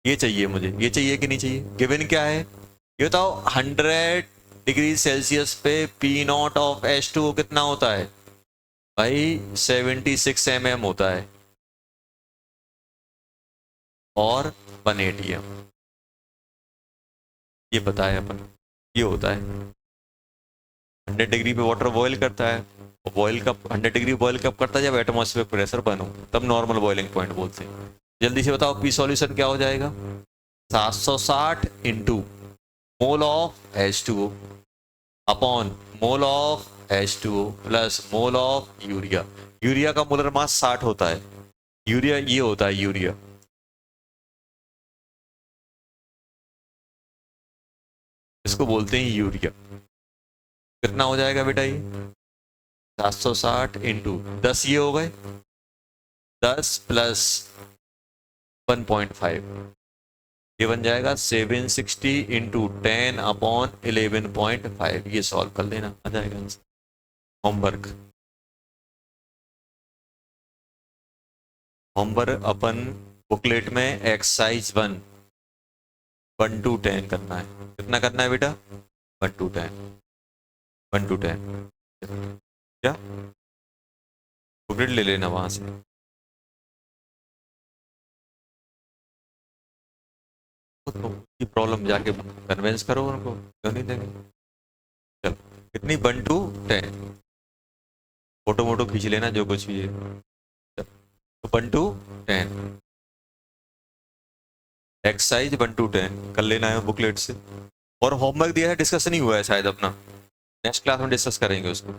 ये चाहिए मुझे, ये चाहिए कि नहीं चाहिए, गिवन क्या है ये बताओ। 100 डिग्री सेल्सियस पे पी नॉट ऑफ H2O कितना होता है भाई, 76 mm होता है, और 180 m, ये पता है अपन, ये होता है। 100 डिग्री पे वाटर बॉईल करता है, और बॉईल कब 100 डिग्री बॉईल कब करता है, जब एटमॉस्फेयर प्रेशर बनो, तब नॉर्मल बॉइलिंग पॉइंट बोलते हैं। जल्दी से बताओ पी सॉल्यूशन क्या हो जाएगा, 760 into mole of H2O upon mole of H2O plus mole of urea. Urea का मोलर मास 60 होता है, यूरिया ये होता है यूरिया, इसको बोलते हैं यूरिया। कितना हो जाएगा बेटा ये, 760 इंटू 10, ये हो गए 10 प्लस 1.5, ये बन जाएगा 760 इंटू 10 अपॉन 11.5। ये सॉल्व कर लेना, आ जाएगा आंसर। होमवर्क, होमवर्क अपन बुकलेट में एक्सरसाइज 1 to 10 करना है। कितना करना है बेटा, 1 to 10, 1 to 10, क्या बुकलेट ले लेना वहां से। तो की प्रॉब्लम जाके कन्विंस करो उनको, क्यों नहीं देंगे। चलो कितनी, 1 to 10, फोटो वोटो खींच लेना जो कुछ भी है। तो 1 to 10, एक्सरसाइज 1 to 10 कर लेना है बुकलेट से। और होमवर्क दिया है, डिस्कशन ही हुआ है शायद अपना, नेक्स्ट क्लास में डिस्कस करेंगे उसको।